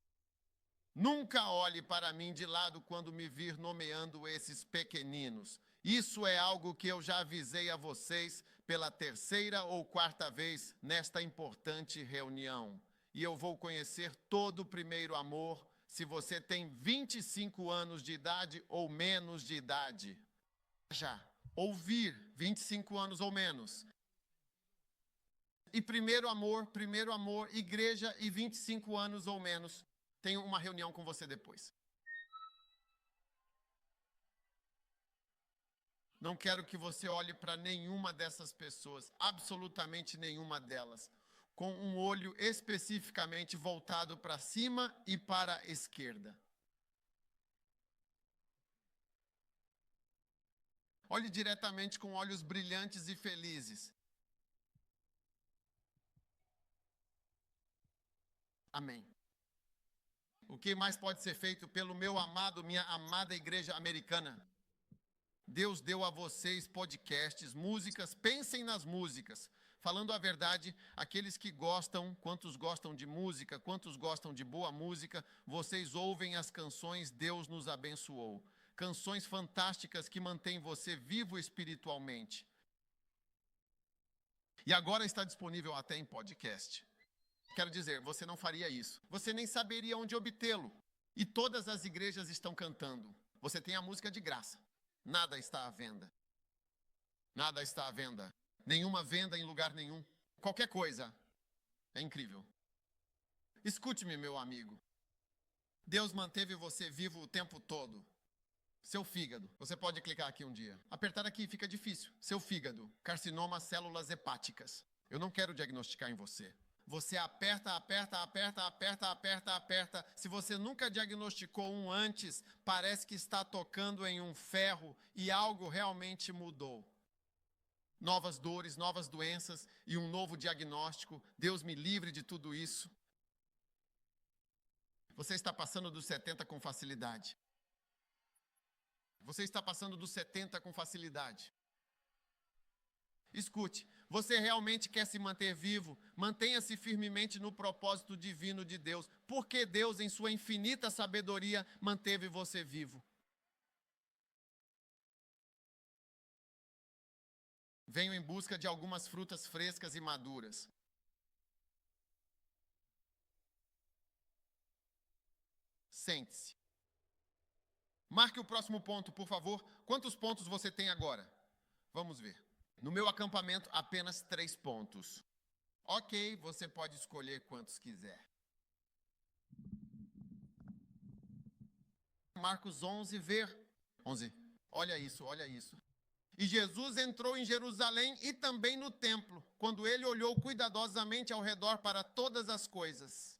Nunca olhe para mim de lado quando me vir nomeando esses pequeninos. Isso é algo que eu já avisei a vocês pela 3ª ou 4ª vez nesta importante reunião. E eu vou conhecer todo o primeiro amor se você tem 25 anos de idade ou menos de idade. Já ouvir 25 anos ou menos. E primeiro amor, igreja e 25 anos ou menos. Tenho uma reunião com você depois. Não quero que você olhe para nenhuma dessas pessoas, absolutamente nenhuma delas, com um olho especificamente voltado para cima e para a esquerda. Olhe diretamente com olhos brilhantes e felizes. Amém. O que mais pode ser feito pelo meu amado, minha amada igreja americana? Deus deu a vocês podcasts, músicas, pensem nas músicas. Falando a verdade, aqueles que gostam, quantos gostam de música, quantos gostam de boa música, vocês ouvem as canções Deus nos abençoou. Canções fantásticas que mantêm você vivo espiritualmente. E agora está disponível até em podcast. Quero dizer, você não faria isso. Você nem saberia onde obtê-lo. E todas as igrejas estão cantando. Você tem a música de graça. Nada está à venda. Nada está à venda. Nenhuma venda em lugar nenhum. Qualquer coisa. É incrível. Escute-me, meu amigo. Deus manteve você vivo o tempo todo. Seu fígado. Você pode clicar aqui um dia. Apertar aqui fica difícil. Seu fígado. Carcinoma, células hepáticas. Eu não quero diagnosticar em você. Você aperta. Se você nunca diagnosticou um antes, parece que está tocando em um ferro e algo realmente mudou. Novas dores, novas doenças e um novo diagnóstico. Deus me livre de tudo isso. Você está passando dos 70 com facilidade. Você está passando dos 70 com facilidade. Escute, você realmente quer se manter vivo? Mantenha-se firmemente no propósito divino de Deus. Porque Deus, em sua infinita sabedoria, manteve você vivo. Venho em busca de algumas frutas frescas e maduras. Sente-se. Marque o próximo ponto, por favor. Quantos pontos você tem agora? Vamos ver. No meu acampamento, apenas 3 pontos. Ok, você pode escolher quantos quiser. Marcos 11, ver. 11. Olha isso, olha isso. E Jesus entrou em Jerusalém e também no templo, quando ele olhou cuidadosamente ao redor para todas as coisas.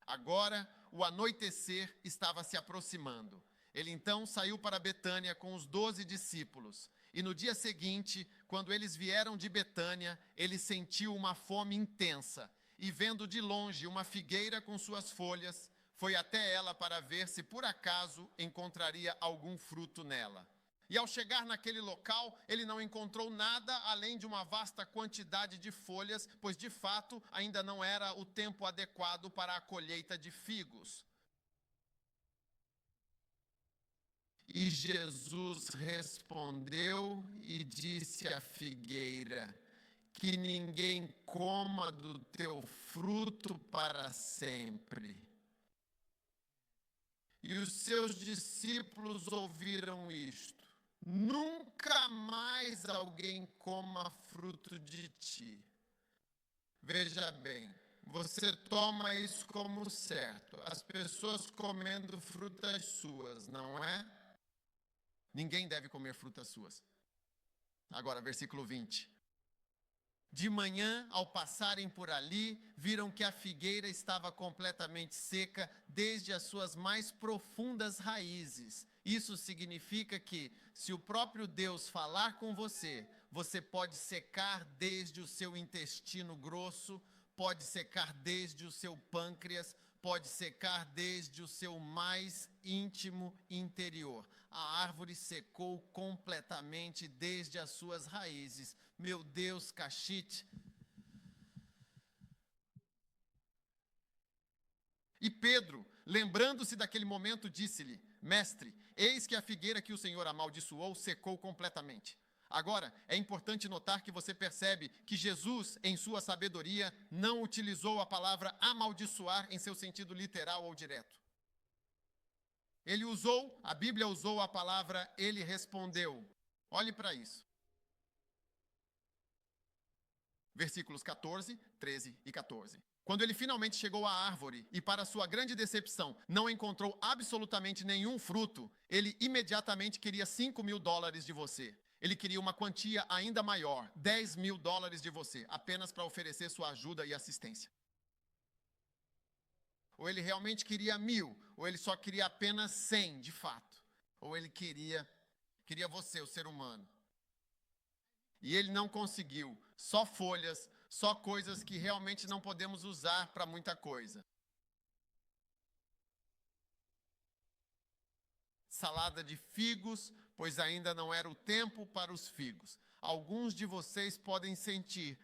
Agora, o anoitecer estava se aproximando. Ele então saiu para Betânia com os 12 discípulos. E no dia seguinte, quando eles vieram de Betânia, ele sentiu uma fome intensa. E vendo de longe uma figueira com suas folhas, foi até ela para ver se por acaso encontraria algum fruto nela. E ao chegar naquele local, ele não encontrou nada além de uma vasta quantidade de folhas, pois de fato ainda não era o tempo adequado para a colheita de figos. E Jesus respondeu e disse à figueira: que ninguém coma do teu fruto para sempre. E os seus discípulos ouviram isto. Nunca mais alguém coma fruto de ti. Veja bem, você toma isso como certo. As pessoas comendo frutas suas, não é? Ninguém deve comer frutas suas. Agora, versículo 20. De manhã, ao passarem por ali, viram que a figueira estava completamente seca desde as suas mais profundas raízes. Isso significa que, se o próprio Deus falar com você, você pode secar desde o seu intestino grosso, pode secar desde o seu pâncreas, pode secar desde o seu mais íntimo interior. A árvore secou completamente desde as suas raízes. Meu Deus, Cachite. E Pedro, lembrando-se daquele momento, disse-lhe: Mestre, eis que a figueira que o Senhor amaldiçoou secou completamente. Agora, é importante notar que você percebe que Jesus, em sua sabedoria, não utilizou a palavra amaldiçoar em seu sentido literal ou direto. A Bíblia usou a palavra ele respondeu. Olhe para isso. Versículos 14, 13 e 14. Quando ele finalmente chegou à árvore e, para sua grande decepção, não encontrou absolutamente nenhum fruto, ele imediatamente queria $5.000 de você. Ele queria uma quantia ainda maior, $10.000 de você, apenas para oferecer sua ajuda e assistência. Ou ele realmente queria 1.000, ou ele só queria apenas 100, de fato. Ou ele queria você, o ser humano. E ele não conseguiu. Só folhas, só coisas que realmente não podemos usar para muita coisa. Salada de figos, pois ainda não era o tempo para os figos. Alguns de vocês podem sentir: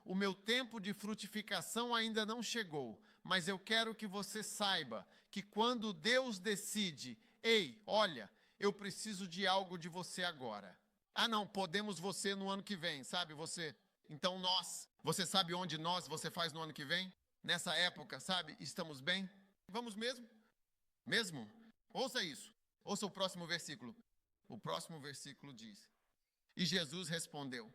o meu tempo de frutificação ainda não chegou. Mas eu quero que você saiba que quando Deus decide: ei, olha, eu preciso de algo de você agora. Ah, não, podemos você no ano que vem, sabe? Você. Então nós. Você sabe onde você faz no ano que vem? Nessa época, sabe? Estamos bem? Vamos mesmo? Mesmo? Ouça isso. Ouça o próximo versículo. O próximo versículo diz: E Jesus respondeu.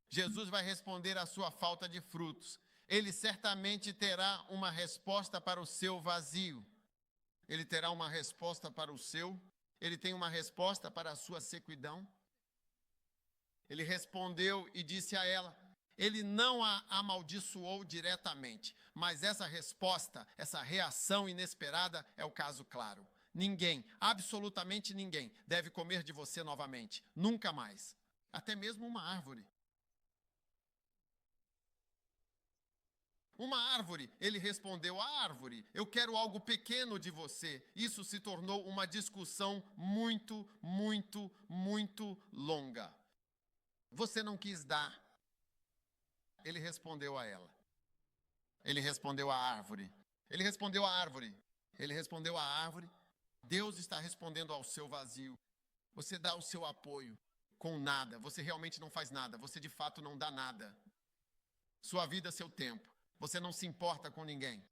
Jesus vai responder à sua falta de frutos. Ele certamente terá uma resposta para o seu vazio. Ele terá uma resposta para o seu. Ele tem uma resposta para a sua sequidão. Ele respondeu e disse a ela. Ele não a amaldiçoou diretamente, mas essa resposta, essa reação inesperada é o caso claro. Ninguém, absolutamente ninguém, deve comer de você novamente. Nunca mais. Até mesmo uma árvore. Uma árvore, ele respondeu, a árvore, eu quero algo pequeno de você. Isso se tornou uma discussão muito, muito, muito longa. Você não quis dar. Ele respondeu a ela. Ele respondeu à árvore. Ele respondeu à árvore. Ele respondeu à árvore. Deus está respondendo ao seu vazio. Você dá o seu apoio com nada. Você realmente não faz nada. Você de fato não dá nada. Sua vida, seu tempo. Você não se importa com ninguém.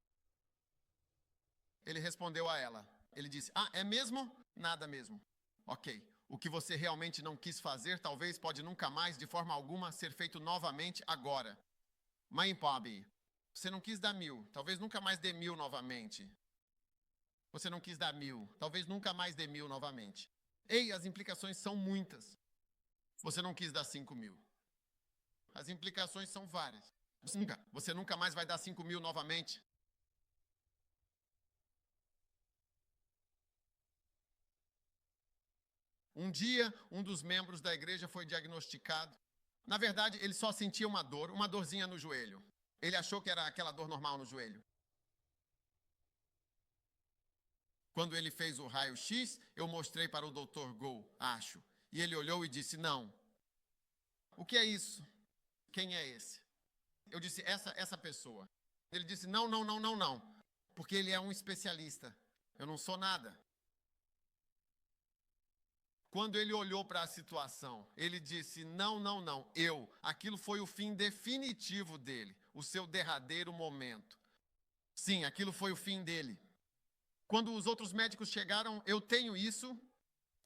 Ele respondeu a ela. Ele disse, é mesmo? Nada mesmo. Ok. O que você realmente não quis fazer, talvez pode nunca mais, de forma alguma, ser feito novamente agora. Mãe Pobre, você não quis dar 1.000, talvez nunca mais dê 1.000 novamente. Você não quis dar 1.000, talvez nunca mais dê 1.000 novamente. Ei, as implicações são muitas. Você não quis dar 5.000. As implicações são várias. Você nunca mais vai dar 5.000 novamente. Um dia, um dos membros da igreja foi diagnosticado. Na verdade, ele só sentia uma dorzinha no joelho. Ele achou que era aquela dor normal no joelho. Quando ele fez o raio-x, eu mostrei para o Dr. Go, acho. E ele olhou e disse, não. O que é isso? Quem é esse? Eu disse, essa pessoa. Ele disse, não. Porque ele é um especialista. Eu não sou nada. Quando ele olhou para a situação, ele disse, não, aquilo foi o fim definitivo dele, o seu derradeiro momento. Sim, aquilo foi o fim dele. Quando os outros médicos chegaram, eu tenho isso,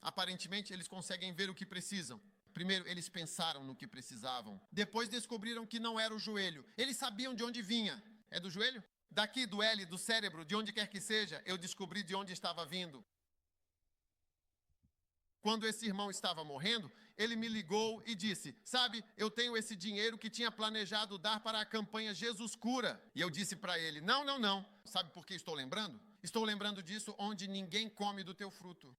aparentemente eles conseguem ver o que precisam. Primeiro, eles pensaram no que precisavam. Depois descobriram que não era o joelho. Eles sabiam de onde vinha. É do joelho? Daqui, do L, do cérebro, de onde quer que seja, eu descobri de onde estava vindo. Quando esse irmão estava morrendo, ele me ligou e disse, sabe, eu tenho esse dinheiro que tinha planejado dar para a campanha Jesus Cura. E eu disse para ele, não. Sabe por que estou lembrando? Estou lembrando disso onde ninguém come do teu fruto.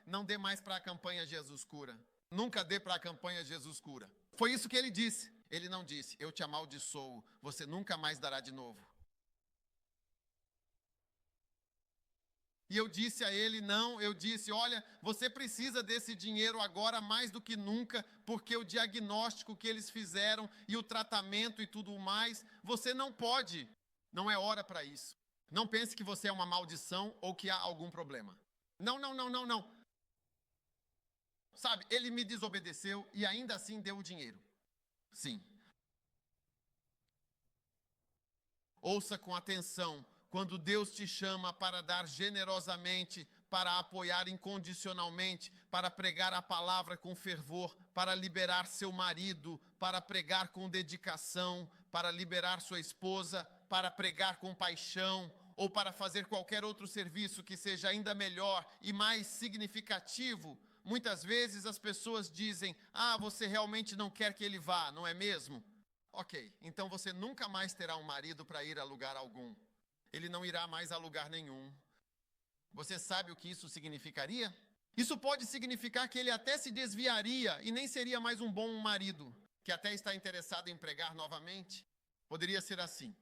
Não dê mais para a campanha Jesus Cura. Nunca dê para a campanha Jesus Cura. Foi isso que ele disse. Ele não disse, eu te amaldiçoo, você nunca mais dará de novo. E eu disse a ele, olha, você precisa desse dinheiro agora mais do que nunca, porque o diagnóstico que eles fizeram e o tratamento e tudo mais, você não pode, não é hora para isso. Não pense que você é uma maldição ou que há algum problema. Não. Sabe, ele me desobedeceu e ainda assim deu o dinheiro. Sim. Ouça com atenção. Quando Deus te chama para dar generosamente, para apoiar incondicionalmente, para pregar a palavra com fervor, para liberar seu marido, para pregar com dedicação, para liberar sua esposa, para pregar com paixão, ou para fazer qualquer outro serviço que seja ainda melhor e mais significativo, muitas vezes as pessoas dizem, você realmente não quer que ele vá, não é mesmo? Ok, então você nunca mais terá um marido para ir a lugar algum. Ele não irá mais a lugar nenhum. Você sabe o que isso significaria? Isso pode significar que ele até se desviaria e nem seria mais um bom marido, que até está interessado em pregar novamente. Poderia ser assim.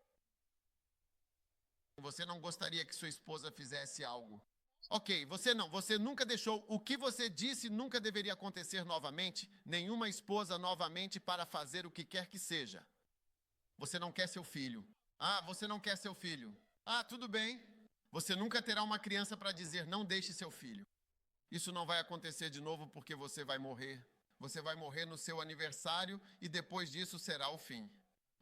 Você não gostaria que sua esposa fizesse algo. Ok, você nunca deixou, o que você disse nunca deveria acontecer novamente, nenhuma esposa novamente para fazer o que quer que seja. Você não quer seu filho. Você não quer seu filho. Tudo bem. Você nunca terá uma criança para dizer, não deixe seu filho. Isso não vai acontecer de novo porque você vai morrer. Você vai morrer no seu aniversário e depois disso será o fim.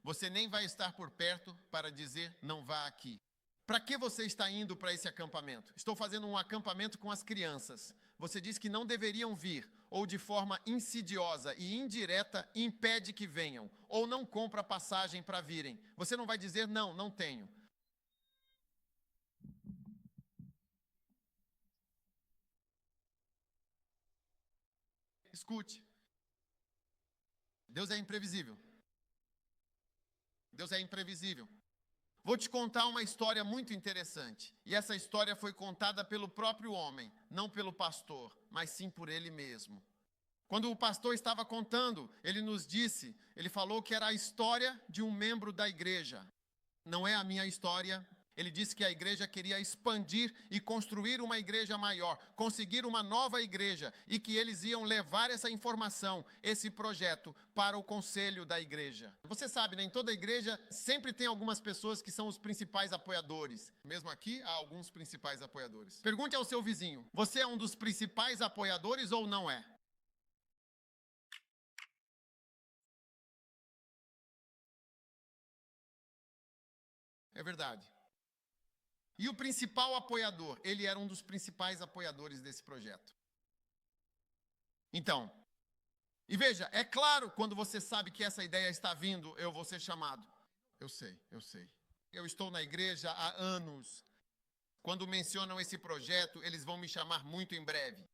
Você nem vai estar por perto para dizer, não vá aqui. Para que você está indo para esse acampamento? Estou fazendo um acampamento com as crianças. Você diz que não deveriam vir, ou de forma insidiosa e indireta impede que venham, ou não compra passagem para virem. Você não vai dizer, não, não tenho. Escute. Deus é imprevisível. Deus é imprevisível. Vou te contar uma história muito interessante. E essa história foi contada pelo próprio homem, não pelo pastor, mas sim por ele mesmo. Quando o pastor estava contando, ele falou que era a história de um membro da igreja. Não é a minha história. Ele disse que a igreja queria expandir e construir uma igreja maior, conseguir uma nova igreja, e que eles iam levar essa informação, esse projeto, para o conselho da igreja. Você sabe, né, em toda igreja sempre tem algumas pessoas que são os principais apoiadores. Mesmo aqui, há alguns principais apoiadores. Pergunte ao seu vizinho, você é um dos principais apoiadores ou não é? É verdade. E o principal apoiador, ele era um dos principais apoiadores desse projeto. Então, e veja, é claro, quando você sabe que essa ideia está vindo, eu vou ser chamado. Eu sei. Eu estou na igreja há anos. Quando mencionam esse projeto, eles vão me chamar muito em breve.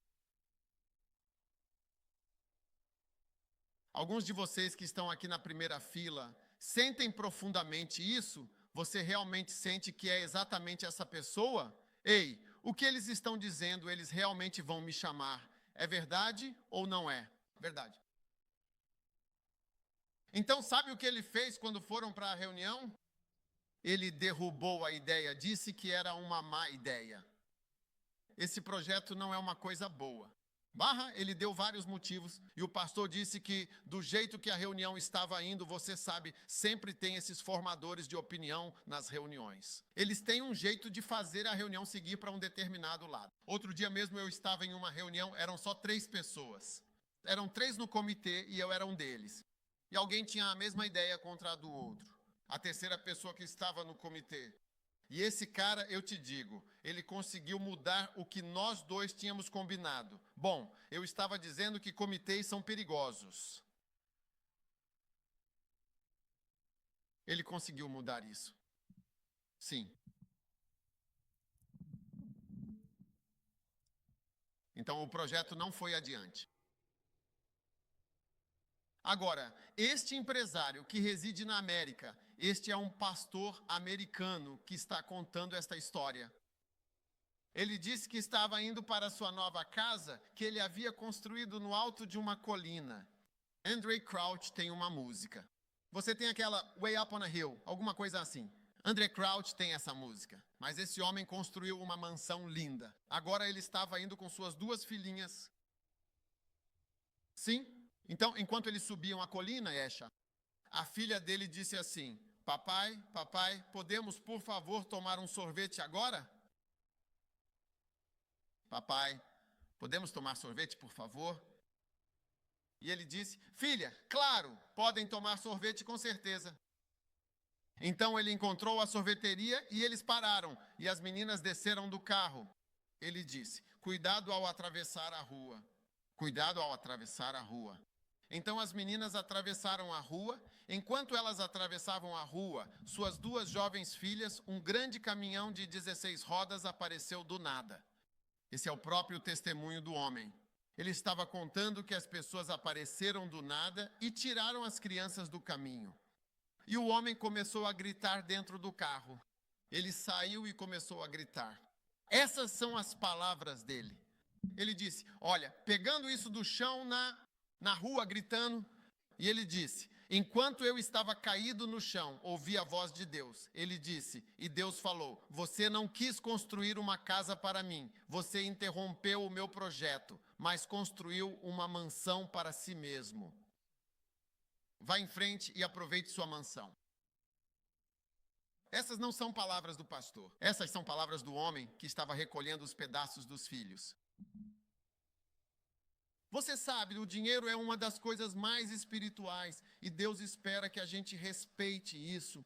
Alguns de vocês que estão aqui na primeira fila sentem profundamente isso? Você realmente sente que é exatamente essa pessoa? Ei, o que eles estão dizendo, eles realmente vão me chamar. É verdade ou não é? Verdade. Então, sabe o que ele fez quando foram para a reunião? Ele derrubou a ideia, disse que era uma má ideia. Esse projeto não é uma coisa boa. Ele deu vários motivos e o pastor disse que do jeito que a reunião estava indo, você sabe, sempre tem esses formadores de opinião nas reuniões. Eles têm um jeito de fazer a reunião seguir para um determinado lado. Outro dia mesmo eu estava em uma reunião, eram só 3 pessoas. Eram 3 no comitê e eu era um deles. E alguém tinha a mesma ideia contra a do outro. A terceira pessoa que estava no comitê. E esse cara, eu te digo, ele conseguiu mudar o que nós dois tínhamos combinado. Bom, eu estava dizendo que comitês são perigosos. Ele conseguiu mudar isso. Sim. Então o projeto não foi adiante. Agora, este empresário que reside na América, este é um pastor americano que está contando esta história. Ele disse que estava indo para sua nova casa, que ele havia construído no alto de uma colina. Andraé Crouch tem uma música. Você tem aquela Way Up on a Hill, alguma coisa assim. Andraé Crouch tem essa música. Mas esse homem construiu uma mansão linda. Agora ele estava indo com suas 2 filhinhas. Sim. Então, enquanto eles subiam a colina, Esha, a filha dele disse assim, papai, podemos, por favor, tomar um sorvete agora? Papai, podemos tomar sorvete, por favor? E ele disse, filha, claro, podem tomar sorvete com certeza. Então ele encontrou a sorveteria e eles pararam, e as meninas desceram do carro. Ele disse, cuidado ao atravessar a rua. Cuidado ao atravessar a rua. Então as meninas atravessaram a rua. Enquanto elas atravessavam a rua, suas 2 jovens filhas, um grande caminhão de 16 rodas apareceu do nada. Esse é o próprio testemunho do homem. Ele estava contando que as pessoas apareceram do nada e tiraram as crianças do caminho. E o homem começou a gritar dentro do carro. Ele saiu e começou a gritar. Essas são as palavras dele. Ele disse, olha, pegando isso do chão na rua, gritando, e ele disse, enquanto eu estava caído no chão, ouvi a voz de Deus. Ele disse, e Deus falou, você não quis construir uma casa para mim, você interrompeu o meu projeto, mas construiu uma mansão para si mesmo. Vá em frente e aproveite sua mansão. Essas não são palavras do pastor, essas são palavras do homem que estava recolhendo os pedaços dos filhos. Você sabe, o dinheiro é uma das coisas mais espirituais e Deus espera que a gente respeite isso.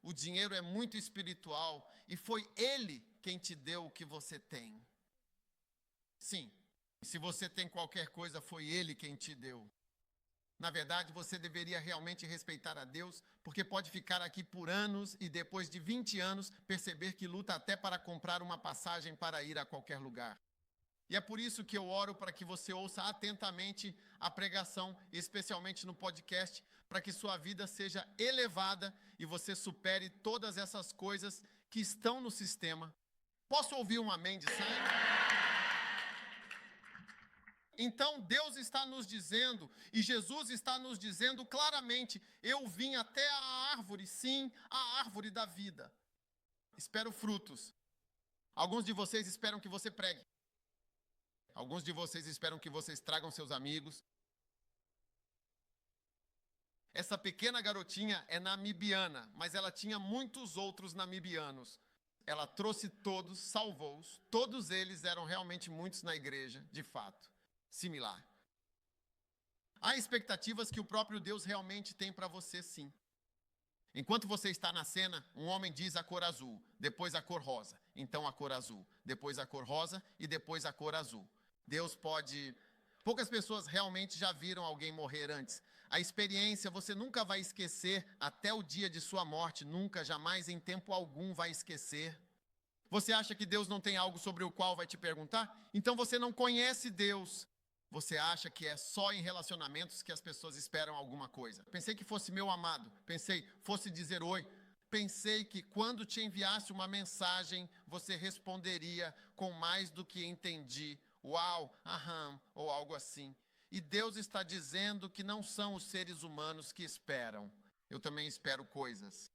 O dinheiro é muito espiritual e foi Ele quem te deu o que você tem. Sim, se você tem qualquer coisa, foi Ele quem te deu. Na verdade, você deveria realmente respeitar a Deus, porque pode ficar aqui por anos e depois de 20 anos perceber que luta até para comprar uma passagem para ir a qualquer lugar. E é por isso que eu oro para que você ouça atentamente a pregação, especialmente no podcast, para que sua vida seja elevada e você supere todas essas coisas que estão no sistema. Posso ouvir um amém de sangue? Então Deus está nos dizendo, e Jesus está nos dizendo claramente, eu vim até a árvore, sim, a árvore da vida. Espero frutos. Alguns de vocês esperam que você pregue. Alguns de vocês esperam que vocês tragam seus amigos. Essa pequena garotinha é namibiana, mas ela tinha muitos outros namibianos. Ela trouxe todos, salvou-os. Todos eles eram realmente muitos na igreja, de fato. Similar. Há expectativas que o próprio Deus realmente tem para você, sim. Enquanto você está na cena, um homem diz a cor azul, depois a cor rosa, então a cor azul, depois a cor rosa e depois a cor azul. Deus pode... Poucas pessoas realmente já viram alguém morrer antes. A experiência você nunca vai esquecer até o dia de sua morte, nunca, jamais, em tempo algum vai esquecer. Você acha que Deus não tem algo sobre o qual vai te perguntar? Então você não conhece Deus. Você acha que é só em relacionamentos que as pessoas esperam alguma coisa. Pensei que fosse meu amado. Pensei, fosse dizer oi. Pensei que quando te enviasse uma mensagem, você responderia com mais do que entendi. Uau, aham, ou algo assim. E Deus está dizendo que não são os seres humanos que esperam. Eu também espero coisas.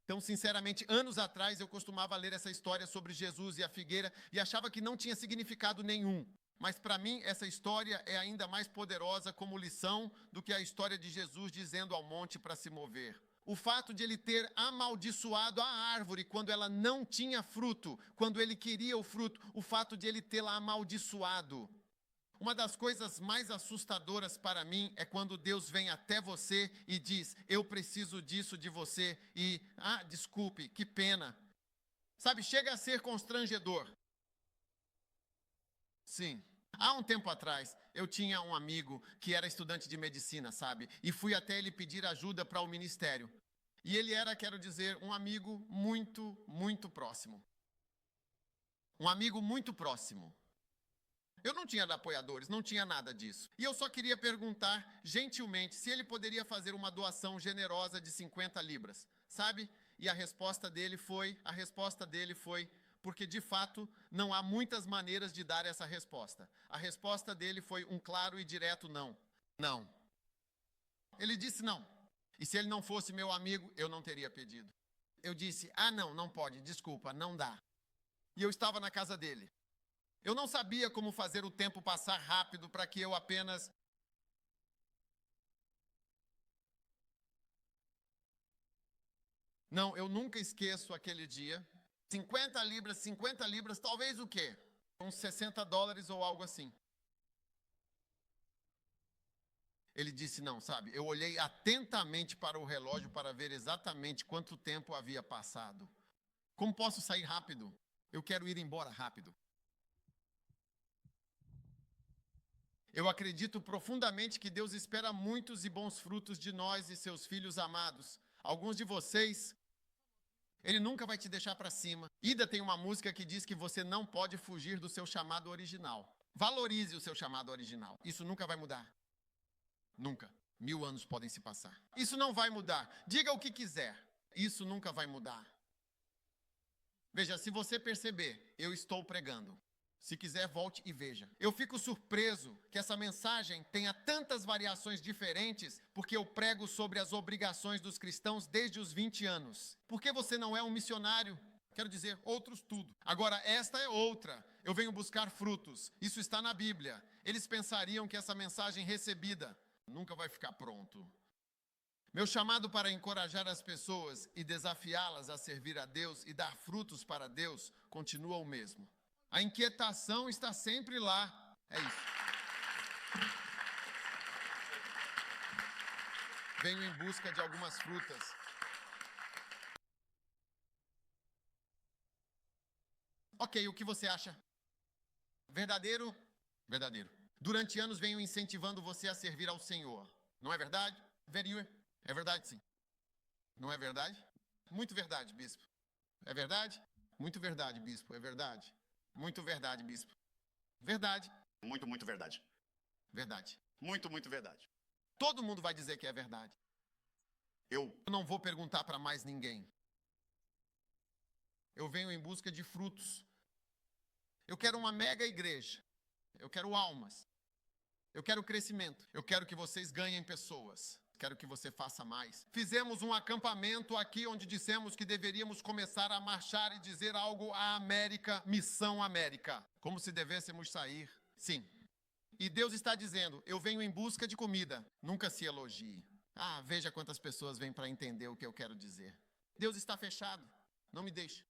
Então, sinceramente, anos atrás eu costumava ler essa história sobre Jesus e a figueira e achava que não tinha significado nenhum. Mas para mim essa história é ainda mais poderosa como lição do que a história de Jesus dizendo ao monte para se mover. O fato de ele ter amaldiçoado a árvore quando ela não tinha fruto, quando ele queria o fruto, o fato de ele tê-la amaldiçoado. Uma das coisas mais assustadoras para mim é quando Deus vem até você e diz, eu preciso disso de você e, desculpe, que pena. Sabe, chega a ser constrangedor. Sim. Há um tempo atrás, eu tinha um amigo que era estudante de medicina, sabe? E fui até ele pedir ajuda para o ministério. E ele era, quero dizer, um amigo muito, muito próximo. Um amigo muito próximo. Eu não tinha apoiadores, não tinha nada disso. E eu só queria perguntar, gentilmente, se ele poderia fazer uma doação generosa de 50 libras, sabe? E a resposta dele foi, porque de fato não há muitas maneiras de dar essa resposta. A resposta dele foi um claro e direto não. Não. Ele disse não. E se ele não fosse meu amigo, eu não teria pedido. Eu disse, não pode, desculpa, não dá. E eu estava na casa dele. Eu não sabia como fazer o tempo passar rápido para que eu apenas... Não, eu nunca esqueço aquele dia. 50 libras, talvez o quê? Uns $60 ou algo assim. Ele disse não, sabe? Eu olhei atentamente para o relógio para ver exatamente quanto tempo havia passado. Como posso sair rápido? Eu quero ir embora rápido. Eu acredito profundamente que Deus espera muitos e bons frutos de nós e seus filhos amados. Alguns de vocês, Ele nunca vai te deixar para cima. Ida tem uma música que diz que você não pode fugir do seu chamado original. Valorize o seu chamado original. Isso nunca vai mudar. Nunca. 1000 anos podem se passar. Isso não vai mudar. Diga o que quiser. Isso nunca vai mudar. Veja, se você perceber, eu estou pregando. Se quiser, volte e veja. Eu fico surpreso que essa mensagem tenha tantas variações diferentes porque eu prego sobre as obrigações dos cristãos desde os 20 anos. Por que você não é um missionário? Quero dizer, outros tudo. Agora, esta é outra. Eu venho buscar frutos. Isso está na Bíblia. Eles pensariam que essa mensagem recebida nunca vai ficar pronto. Meu chamado para encorajar as pessoas e desafiá-las a servir a Deus e dar frutos para Deus continua o mesmo. A inquietação está sempre lá. É isso. Venho em busca de algumas frutas. Ok, o que você acha? Verdadeiro? Verdadeiro. Durante anos venho incentivando você a servir ao Senhor. Não é verdade? É verdade, sim. Não é verdade? Muito verdade, bispo. É verdade? Muito verdade, bispo. É verdade. Muito verdade, bispo. Verdade. Muito verdade. Verdade. Muito verdade. Todo mundo vai dizer que é verdade. Eu não vou perguntar para mais ninguém. Eu venho em busca de frutos. Eu quero uma mega igreja. Eu quero almas. Eu quero crescimento. Eu quero que vocês ganhem pessoas. Quero que você faça mais. Fizemos um acampamento aqui onde dissemos que deveríamos começar a marchar e dizer algo à América, Missão América. Como se devêssemos sair. Sim. E Deus está dizendo, eu venho em busca de comida. Nunca se elogie. Ah, veja quantas pessoas vêm para entender o que eu quero dizer. Deus está fechado. Não me deixe.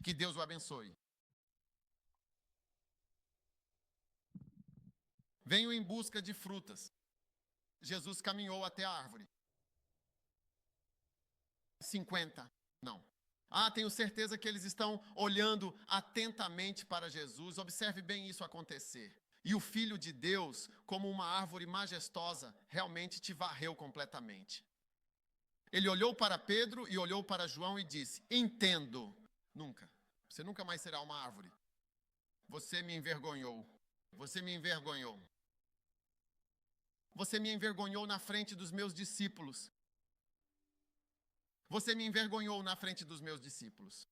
Que Deus o abençoe. Venho em busca de frutas. Jesus caminhou até a árvore. 50. Não. Ah, tenho certeza que eles estão olhando atentamente para Jesus. Observe bem isso acontecer. E o Filho de Deus, como uma árvore majestosa, realmente te varreu completamente. Ele olhou para Pedro e olhou para João e disse, entendo. Nunca. Você nunca mais será uma árvore. Você me envergonhou. Você me envergonhou. Você me envergonhou na frente dos meus discípulos. Você me envergonhou na frente dos meus discípulos.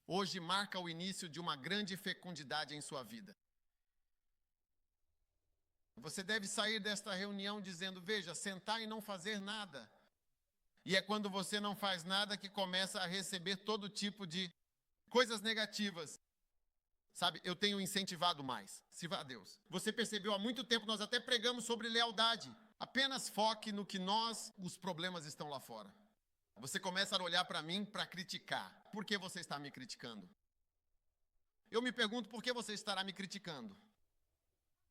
Hoje marca o início de uma grande fecundidade em sua vida. Você deve sair desta reunião dizendo, veja, sentar e não fazer nada. E é quando você não faz nada que começa a receber todo tipo de coisas negativas. Sabe, eu tenho incentivado mais. Sirva a Deus. Você percebeu há muito tempo, nós até pregamos sobre lealdade. Apenas foque no que os problemas estão lá fora. Você começa a olhar para mim para criticar. Por que você está me criticando? Eu me pergunto por que você estará me criticando.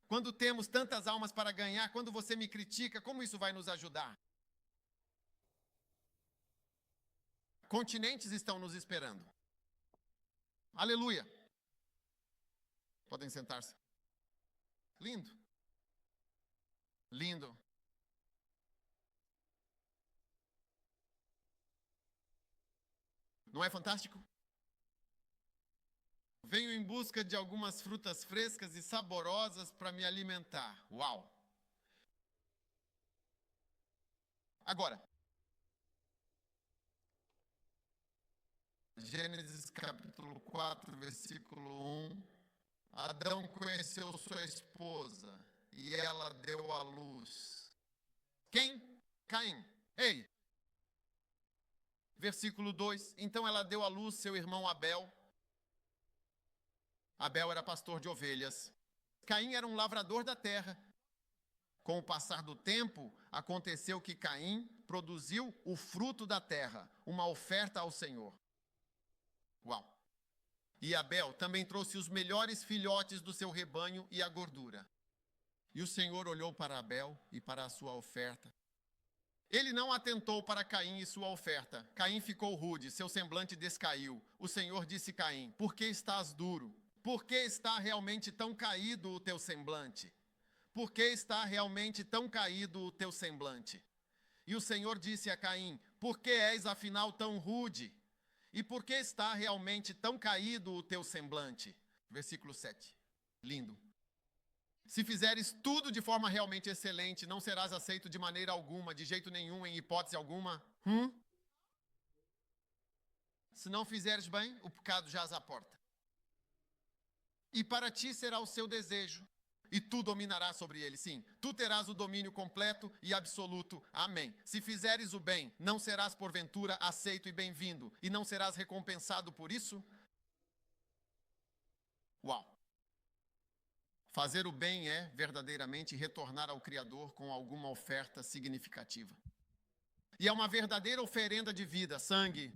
Quando temos tantas almas para ganhar, quando você me critica, como isso vai nos ajudar? Continentes estão nos esperando. Aleluia. Podem sentar-se. Lindo. Lindo. Não é fantástico? Venho em busca de algumas frutas frescas e saborosas para me alimentar. Uau! Agora, Gênesis capítulo 4, versículo 1. Adão conheceu sua esposa e ela deu à luz. Quem? Caim. Ei! Versículo 2. Então ela deu à luz seu irmão Abel. Abel era pastor de ovelhas. Caim era um lavrador da terra. Com o passar do tempo, aconteceu que Caim produziu o fruto da terra, uma oferta ao Senhor. Uau! E Abel também trouxe os melhores filhotes do seu rebanho e a gordura. E o Senhor olhou para Abel e para a sua oferta. Ele não atentou para Caim e sua oferta. Caim ficou rude, seu semblante descaiu. O Senhor disse a Caim, por que estás duro? Por que está realmente tão caído o teu semblante? Por que está realmente tão caído o teu semblante? E o Senhor disse a Caim, por que és afinal tão rude? E por que está realmente tão caído o teu semblante? Versículo 7. Lindo. Se fizeres tudo de forma realmente excelente, não serás aceito de maneira alguma, de jeito nenhum, em hipótese alguma. Se não fizeres bem, o pecado jaz à porta. E para ti será o seu desejo, e tu dominarás sobre ele. Sim, tu terás o domínio completo e absoluto. Amém. Se fizeres o bem, não serás porventura aceito e bem-vindo, e não serás recompensado por isso? Uau! Fazer o bem é, verdadeiramente, retornar ao Criador com alguma oferta significativa. E é uma verdadeira oferenda de vida, sangue.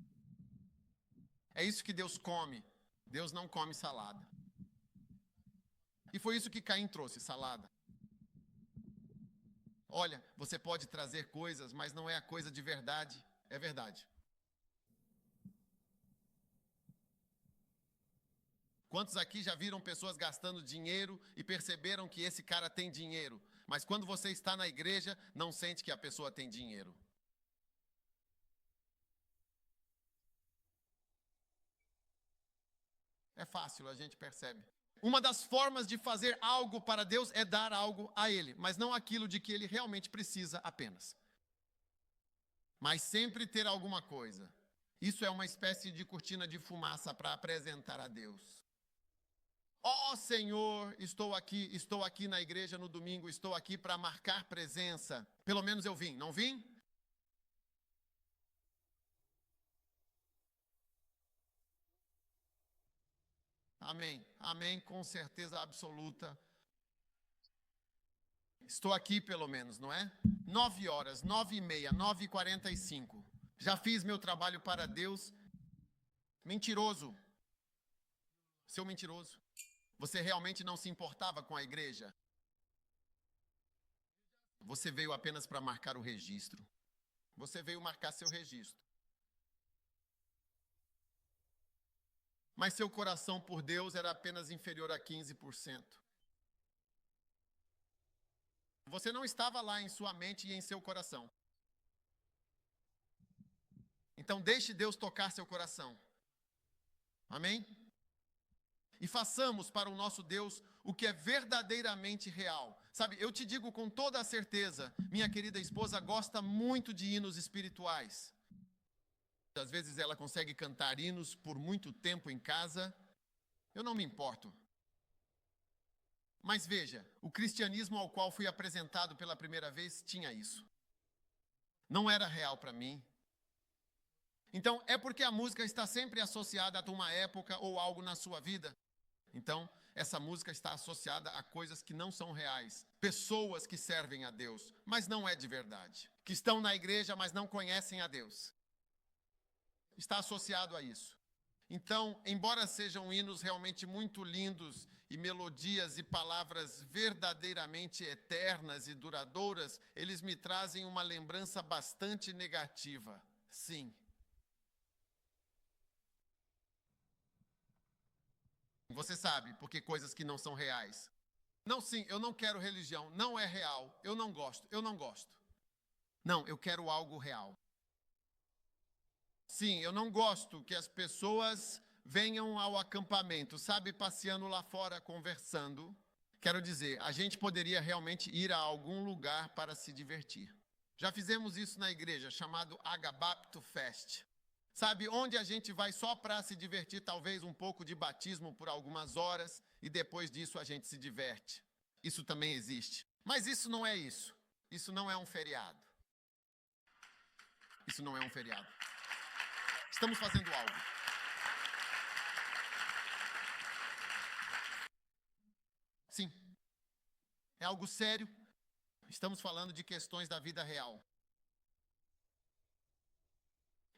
É isso que Deus come. Deus não come salada. E foi isso que Caim trouxe, salada. Olha, você pode trazer coisas, mas não é a coisa de verdade. É verdade. Quantos aqui já viram pessoas gastando dinheiro e perceberam que esse cara tem dinheiro, mas quando você está na igreja, não sente que a pessoa tem dinheiro? É fácil, a gente percebe. Uma das formas de fazer algo para Deus é dar algo a Ele, mas não aquilo de que Ele realmente precisa apenas. Mas sempre ter alguma coisa. Isso é uma espécie de cortina de fumaça para apresentar a Deus. Ó Senhor, estou aqui na igreja no domingo, estou aqui para marcar presença. Pelo menos eu vim, não vim? Amém, amém, com certeza absoluta. Estou aqui pelo menos, não é? 9 horas, 9h30, 9h45. Já fiz meu trabalho para Deus. Mentiroso. Seu mentiroso. Você realmente não se importava com a igreja? Você veio apenas para marcar o registro. Você veio marcar seu registro. Mas seu coração por Deus era apenas inferior a 15%. Você não estava lá em sua mente e em seu coração. Então deixe Deus tocar seu coração. Amém? E façamos para o nosso Deus o que é verdadeiramente real. Sabe, eu te digo com toda a certeza, minha querida esposa gosta muito de hinos espirituais. Às vezes ela consegue cantar hinos por muito tempo em casa. Eu não me importo. Mas veja, o cristianismo ao qual fui apresentado pela primeira vez tinha isso. Não era real para mim. Então, é porque a música está sempre associada a uma época ou algo na sua vida. Então, essa música está associada a coisas que não são reais. Pessoas que servem a Deus, mas não é de verdade. Que estão na igreja, mas não conhecem a Deus. Está associado a isso. Então, embora sejam hinos realmente muito lindos e melodias e palavras verdadeiramente eternas e duradouras, eles me trazem uma lembrança bastante negativa. Sim. Você sabe, porque coisas que não são reais. Não, sim, eu não quero religião, não é real, eu não gosto. Não, eu quero algo real. Sim, eu não gosto que as pessoas venham ao acampamento, sabe, passeando lá fora, conversando. Quero dizer, a gente poderia realmente ir a algum lugar para se divertir. Já fizemos isso na igreja, chamado Agabapto Fest. Sabe, onde a gente vai só para se divertir, talvez um pouco de batismo por algumas horas, e depois disso a gente se diverte. Isso também existe. Mas isso não é isso. Isso não é um feriado. Isso não é um feriado. Estamos fazendo algo. Sim. É algo sério. Estamos falando de questões da vida real.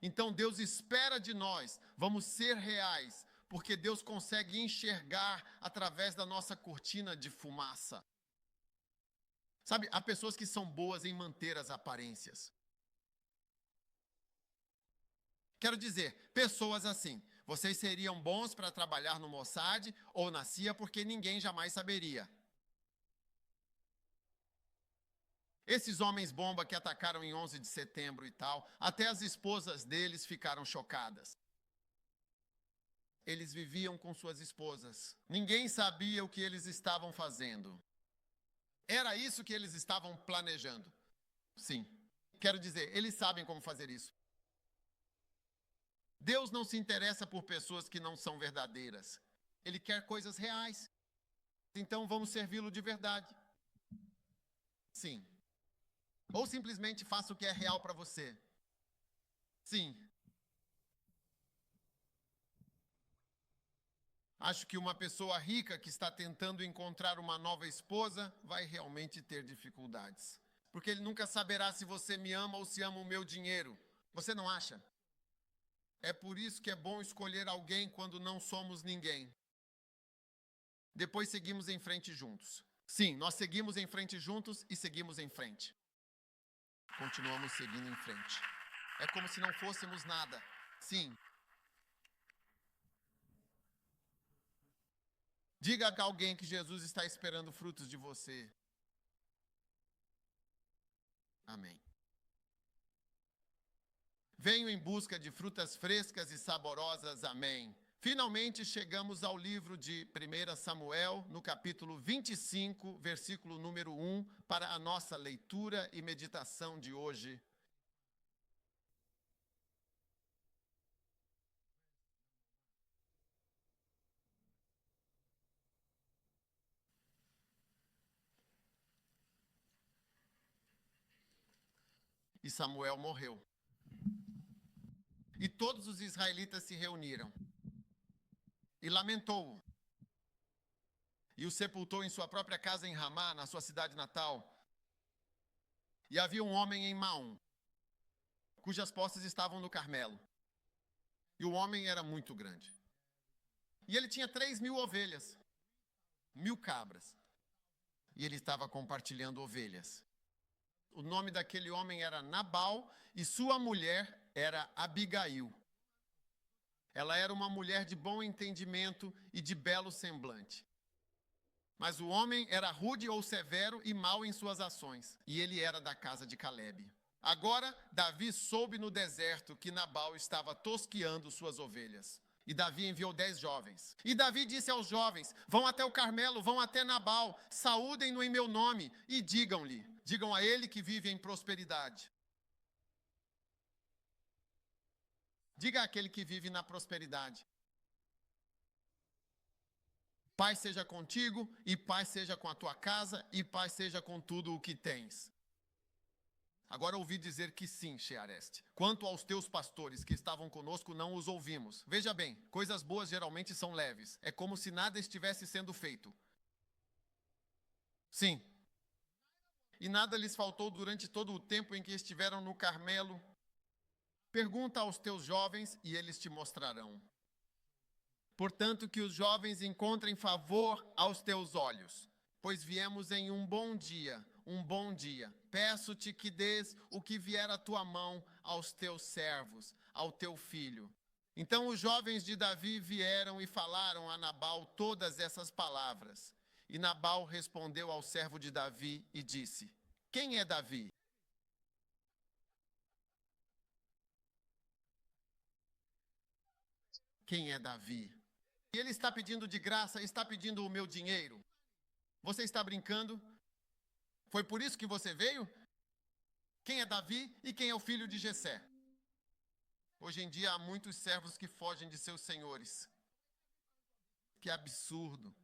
Então Deus espera de nós, vamos ser reais, porque Deus consegue enxergar através da nossa cortina de fumaça. Sabe, há pessoas que são boas em manter as aparências. Quero dizer, pessoas assim, vocês seriam bons para trabalhar no Mossad ou na CIA porque ninguém jamais saberia. Esses homens bomba que atacaram em 11 de setembro e tal, até as esposas deles ficaram chocadas. Eles viviam com suas esposas. Ninguém sabia o que eles estavam fazendo. Era isso que eles estavam planejando. Sim. Quero dizer, eles sabem como fazer isso. Deus não se interessa por pessoas que não são verdadeiras. Ele quer coisas reais. então vamos servi-lo de verdade. Sim. Ou simplesmente faça o que é real para você. Sim. Acho que uma pessoa rica que está tentando encontrar uma nova esposa vai realmente ter dificuldades. Porque ele nunca saberá se você me ama ou se ama o meu dinheiro. Você não acha? É por isso que é bom escolher alguém quando não somos ninguém. Depois seguimos em frente juntos. Sim, nós seguimos em frente juntos e seguimos em frente. Continuamos seguindo em frente. É como se não fôssemos nada. Sim. Diga a alguém que Jesus está esperando frutos de você. Amém. Venho em busca de frutas frescas e saborosas. Amém. Finalmente chegamos ao livro de 1 Samuel, no capítulo 25, versículo número 1, para a nossa leitura e meditação de hoje. E Samuel morreu. E todos os israelitas se reuniram. E lamentou-o. E o sepultou em sua própria casa em Ramá, na sua cidade natal. E havia um homem em Maom, cujas posses estavam no Carmelo. E o homem era muito grande. E ele tinha 3.000 ovelhas, 1.000 cabras. E ele estava compartilhando ovelhas. O nome daquele homem era Nabal e sua mulher era Abigail. Ela era uma mulher de bom entendimento e de belo semblante. Mas o homem era rude ou severo e mau em suas ações, e ele era da casa de Calebe. Agora, Davi soube no deserto que Nabal estava tosqueando suas ovelhas. E Davi enviou 10 jovens. E Davi disse aos jovens: vão até o Carmelo, vão até Nabal, saúdem-no em meu nome e digam a ele que vive em prosperidade. Diga àquele que vive na prosperidade: paz seja contigo, e paz seja com a tua casa, e paz seja com tudo o que tens. Agora ouvi dizer que sim, Sheareste. Quanto aos teus pastores que estavam conosco, não os ouvimos. Veja bem, coisas boas geralmente são leves. É como se nada estivesse sendo feito. Sim. E nada lhes faltou durante todo o tempo em que estiveram no Carmelo. Pergunta aos teus jovens e eles te mostrarão. Portanto, que os jovens encontrem favor aos teus olhos, pois viemos em um bom dia. Peço-te que dês o que vier à tua mão aos teus servos, ao teu filho. Então os jovens de Davi vieram e falaram a Nabal todas essas palavras. E Nabal respondeu ao servo de Davi e disse: quem é Davi? Quem é Davi? E ele está pedindo de graça, está pedindo o meu dinheiro. Você está brincando? Foi por isso que você veio? Quem é Davi e quem é o filho de Jessé? Hoje em dia há muitos servos que fogem de seus senhores. Que absurdo.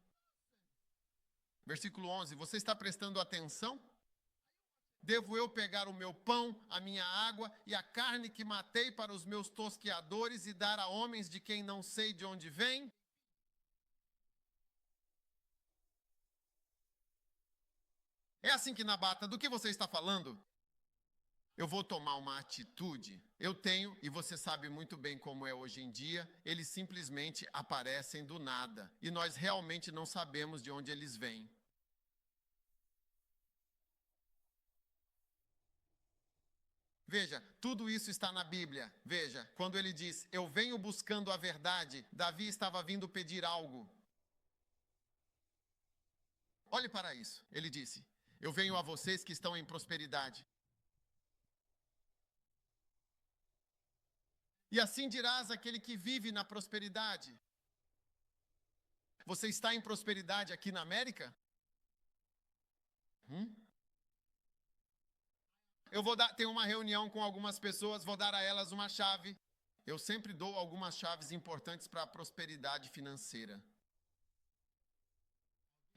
Versículo 11, você está prestando atenção? Devo eu pegar o meu pão, a minha água e a carne que matei para os meus tosqueadores e dar a homens de quem não sei de onde vem? É assim que Nabata, do que você está falando? Eu vou tomar uma atitude. Eu tenho, e você sabe muito bem como é hoje em dia, eles simplesmente aparecem do nada. E nós realmente não sabemos de onde eles vêm. Veja, tudo isso está na Bíblia. Veja, quando ele diz, eu venho buscando a verdade, Davi estava vindo pedir algo. Olhe para isso. Ele disse, eu venho a vocês que estão em prosperidade. E assim dirás aquele que vive na prosperidade. Você está em prosperidade aqui na América? Eu vou ter uma reunião com algumas pessoas, vou dar a elas uma chave. Eu sempre dou algumas chaves importantes para a prosperidade financeira.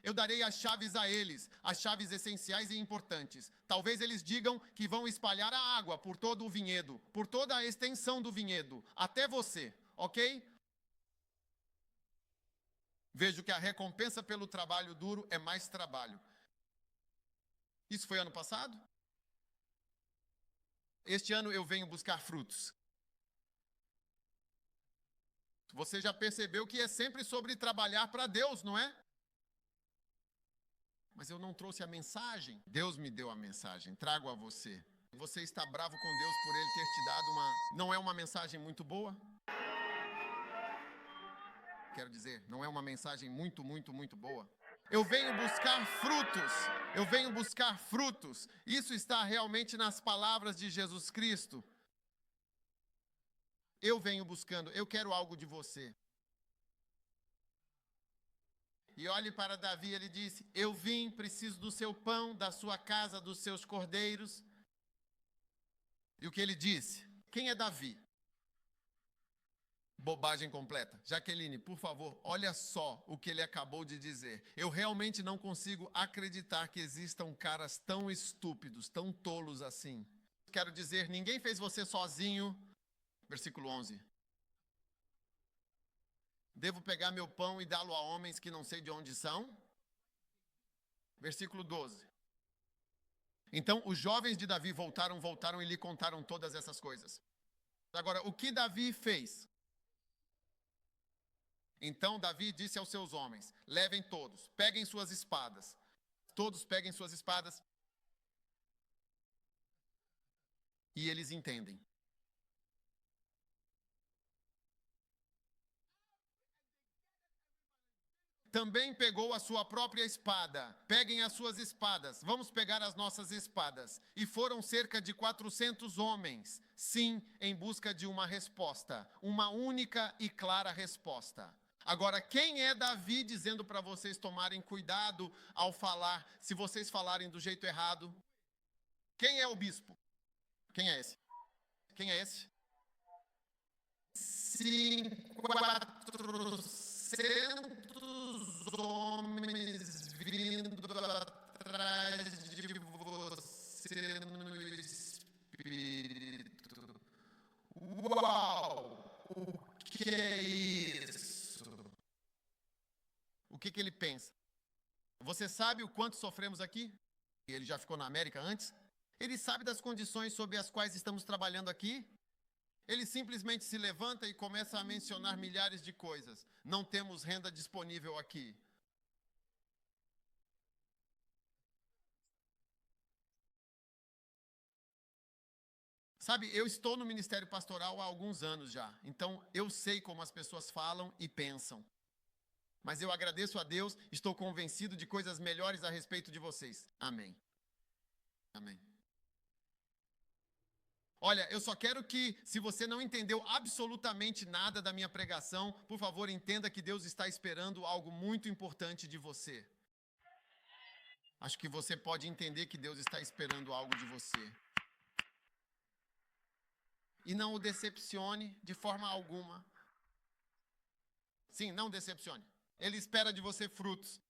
Eu darei as chaves a eles, as chaves essenciais e importantes. Talvez eles digam que vão espalhar a água por todo o vinhedo, por toda a extensão do vinhedo, até você, ok? Vejo que a recompensa pelo trabalho duro é mais trabalho. Isso foi ano passado? Este ano eu venho buscar frutos. Você já percebeu que é sempre sobre trabalhar para Deus, não é? Mas eu não trouxe a mensagem. Deus me deu a mensagem, trago a você. Você está bravo com Deus por Ele ter te dado uma... Não é uma mensagem muito boa? Quero dizer, não é uma mensagem muito boa? Eu venho buscar frutos. Eu venho buscar frutos. Isso está realmente nas palavras de Jesus Cristo. Eu venho buscando, eu quero algo de você. E olhe para Davi, ele disse, eu vim, preciso do seu pão, da sua casa, dos seus cordeiros. E o que ele disse? Quem é Davi? Bobagem completa. Jaqueline, por favor, olha só o que ele acabou de dizer. Eu realmente não consigo acreditar que existam caras tão estúpidos, tão tolos assim. Quero dizer, ninguém fez você sozinho. Versículo 11. Devo pegar meu pão e dá-lo a homens que não sei de onde são? Versículo 12. Então, os jovens de Davi voltaram e lhe contaram todas essas coisas. Agora, o que Davi fez? Então, Davi disse aos seus homens, levem todos, peguem suas espadas. Todos peguem suas espadas. E eles entendem. Também pegou a sua própria espada. Peguem as suas espadas. Vamos pegar as nossas espadas. E foram cerca de 400 homens. Sim, em busca de uma resposta. Uma única e clara resposta. Agora, quem é Davi dizendo para vocês tomarem cuidado ao falar, se vocês falarem do jeito errado? Quem é o bispo? Quem é esse? Quem é esse? 400 homens vindo atrás de você no espírito. Uau! O que é isso? O que ele pensa? Você sabe o quanto sofremos aqui? Ele já ficou na América antes? Ele sabe das condições sob as quais estamos trabalhando aqui? Ele simplesmente se levanta e começa a mencionar milhares de coisas. Não temos renda disponível aqui. Sabe, eu estou no ministério pastoral há alguns anos já. Então, eu sei como as pessoas falam e pensam. Mas eu agradeço a Deus, estou convencido de coisas melhores a respeito de vocês. Amém. Amém. Olha, eu só quero que, se você não entendeu absolutamente nada da minha pregação, por favor, entenda que Deus está esperando algo muito importante de você. Acho que você pode entender que Deus está esperando algo de você. E não o decepcione de forma alguma. Sim, não decepcione. Ele espera de você frutos.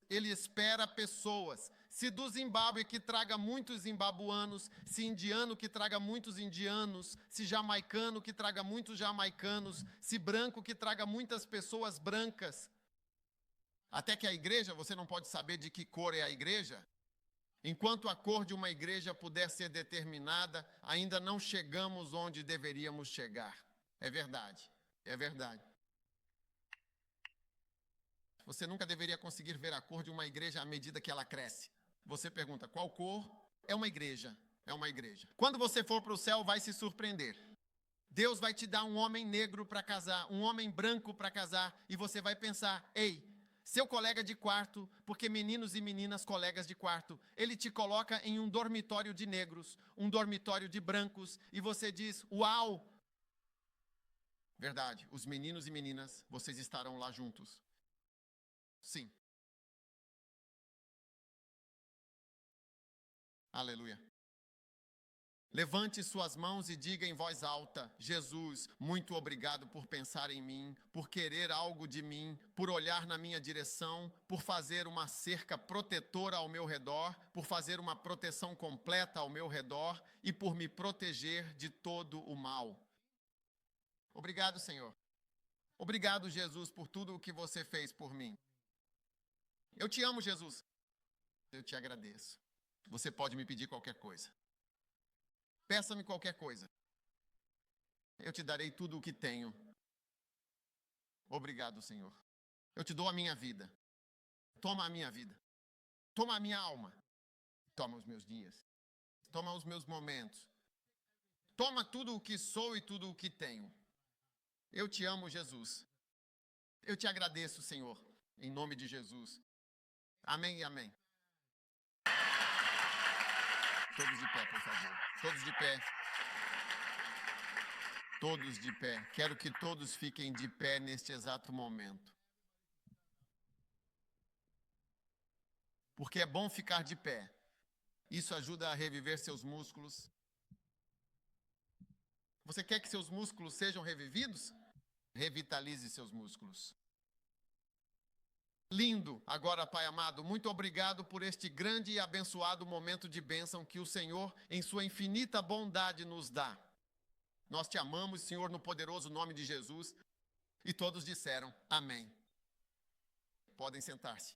Ele espera pessoas. Se do Zimbábue que traga muitos zimbabuanos, se indiano que traga muitos indianos, se jamaicano que traga muitos jamaicanos, se branco que traga muitas pessoas brancas. Até que a igreja, você não pode saber de que cor é a igreja. Enquanto a cor de uma igreja puder ser determinada, ainda não chegamos onde deveríamos chegar. É verdade, é verdade. Você nunca deveria conseguir ver a cor de uma igreja à medida que ela cresce. Você pergunta, qual cor? É uma igreja. É uma igreja. Quando você for para o céu, vai se surpreender. Deus vai te dar um homem negro para casar, um homem branco para casar, e você vai pensar, ei, seu colega de quarto, porque meninos e meninas colegas de quarto, ele te coloca em um dormitório de negros, um dormitório de brancos, e você diz, uau! Verdade, os meninos e meninas, vocês estarão lá juntos. Sim. Aleluia. Levante suas mãos e diga em voz alta: Jesus, muito obrigado por pensar em mim, por querer algo de mim, por olhar na minha direção, por fazer uma cerca protetora ao meu redor, por fazer uma proteção completa ao meu redor e por me proteger de todo o mal. Obrigado, Senhor. Obrigado, Jesus, por tudo o que você fez por mim. Eu te amo, Jesus. Eu te agradeço. Você pode me pedir qualquer coisa. Peça-me qualquer coisa. Eu te darei tudo o que tenho. Obrigado, Senhor. Eu te dou a minha vida. Toma a minha vida. Toma a minha alma. Toma os meus dias. Toma os meus momentos. Toma tudo o que sou e tudo o que tenho. Eu te amo, Jesus. Eu te agradeço, Senhor, em nome de Jesus. Amém e amém. Todos de pé, por favor. Todos de pé. Todos de pé. Quero que todos fiquem de pé neste exato momento. Porque é bom ficar de pé. Isso ajuda a reviver seus músculos. Você quer que seus músculos sejam revividos? Revitalize seus músculos. Lindo. Agora, Pai amado, muito obrigado por este grande e abençoado momento de bênção que o Senhor, em sua infinita bondade, nos dá. Nós te amamos, Senhor, no poderoso nome de Jesus. E todos disseram amém. Podem sentar-se.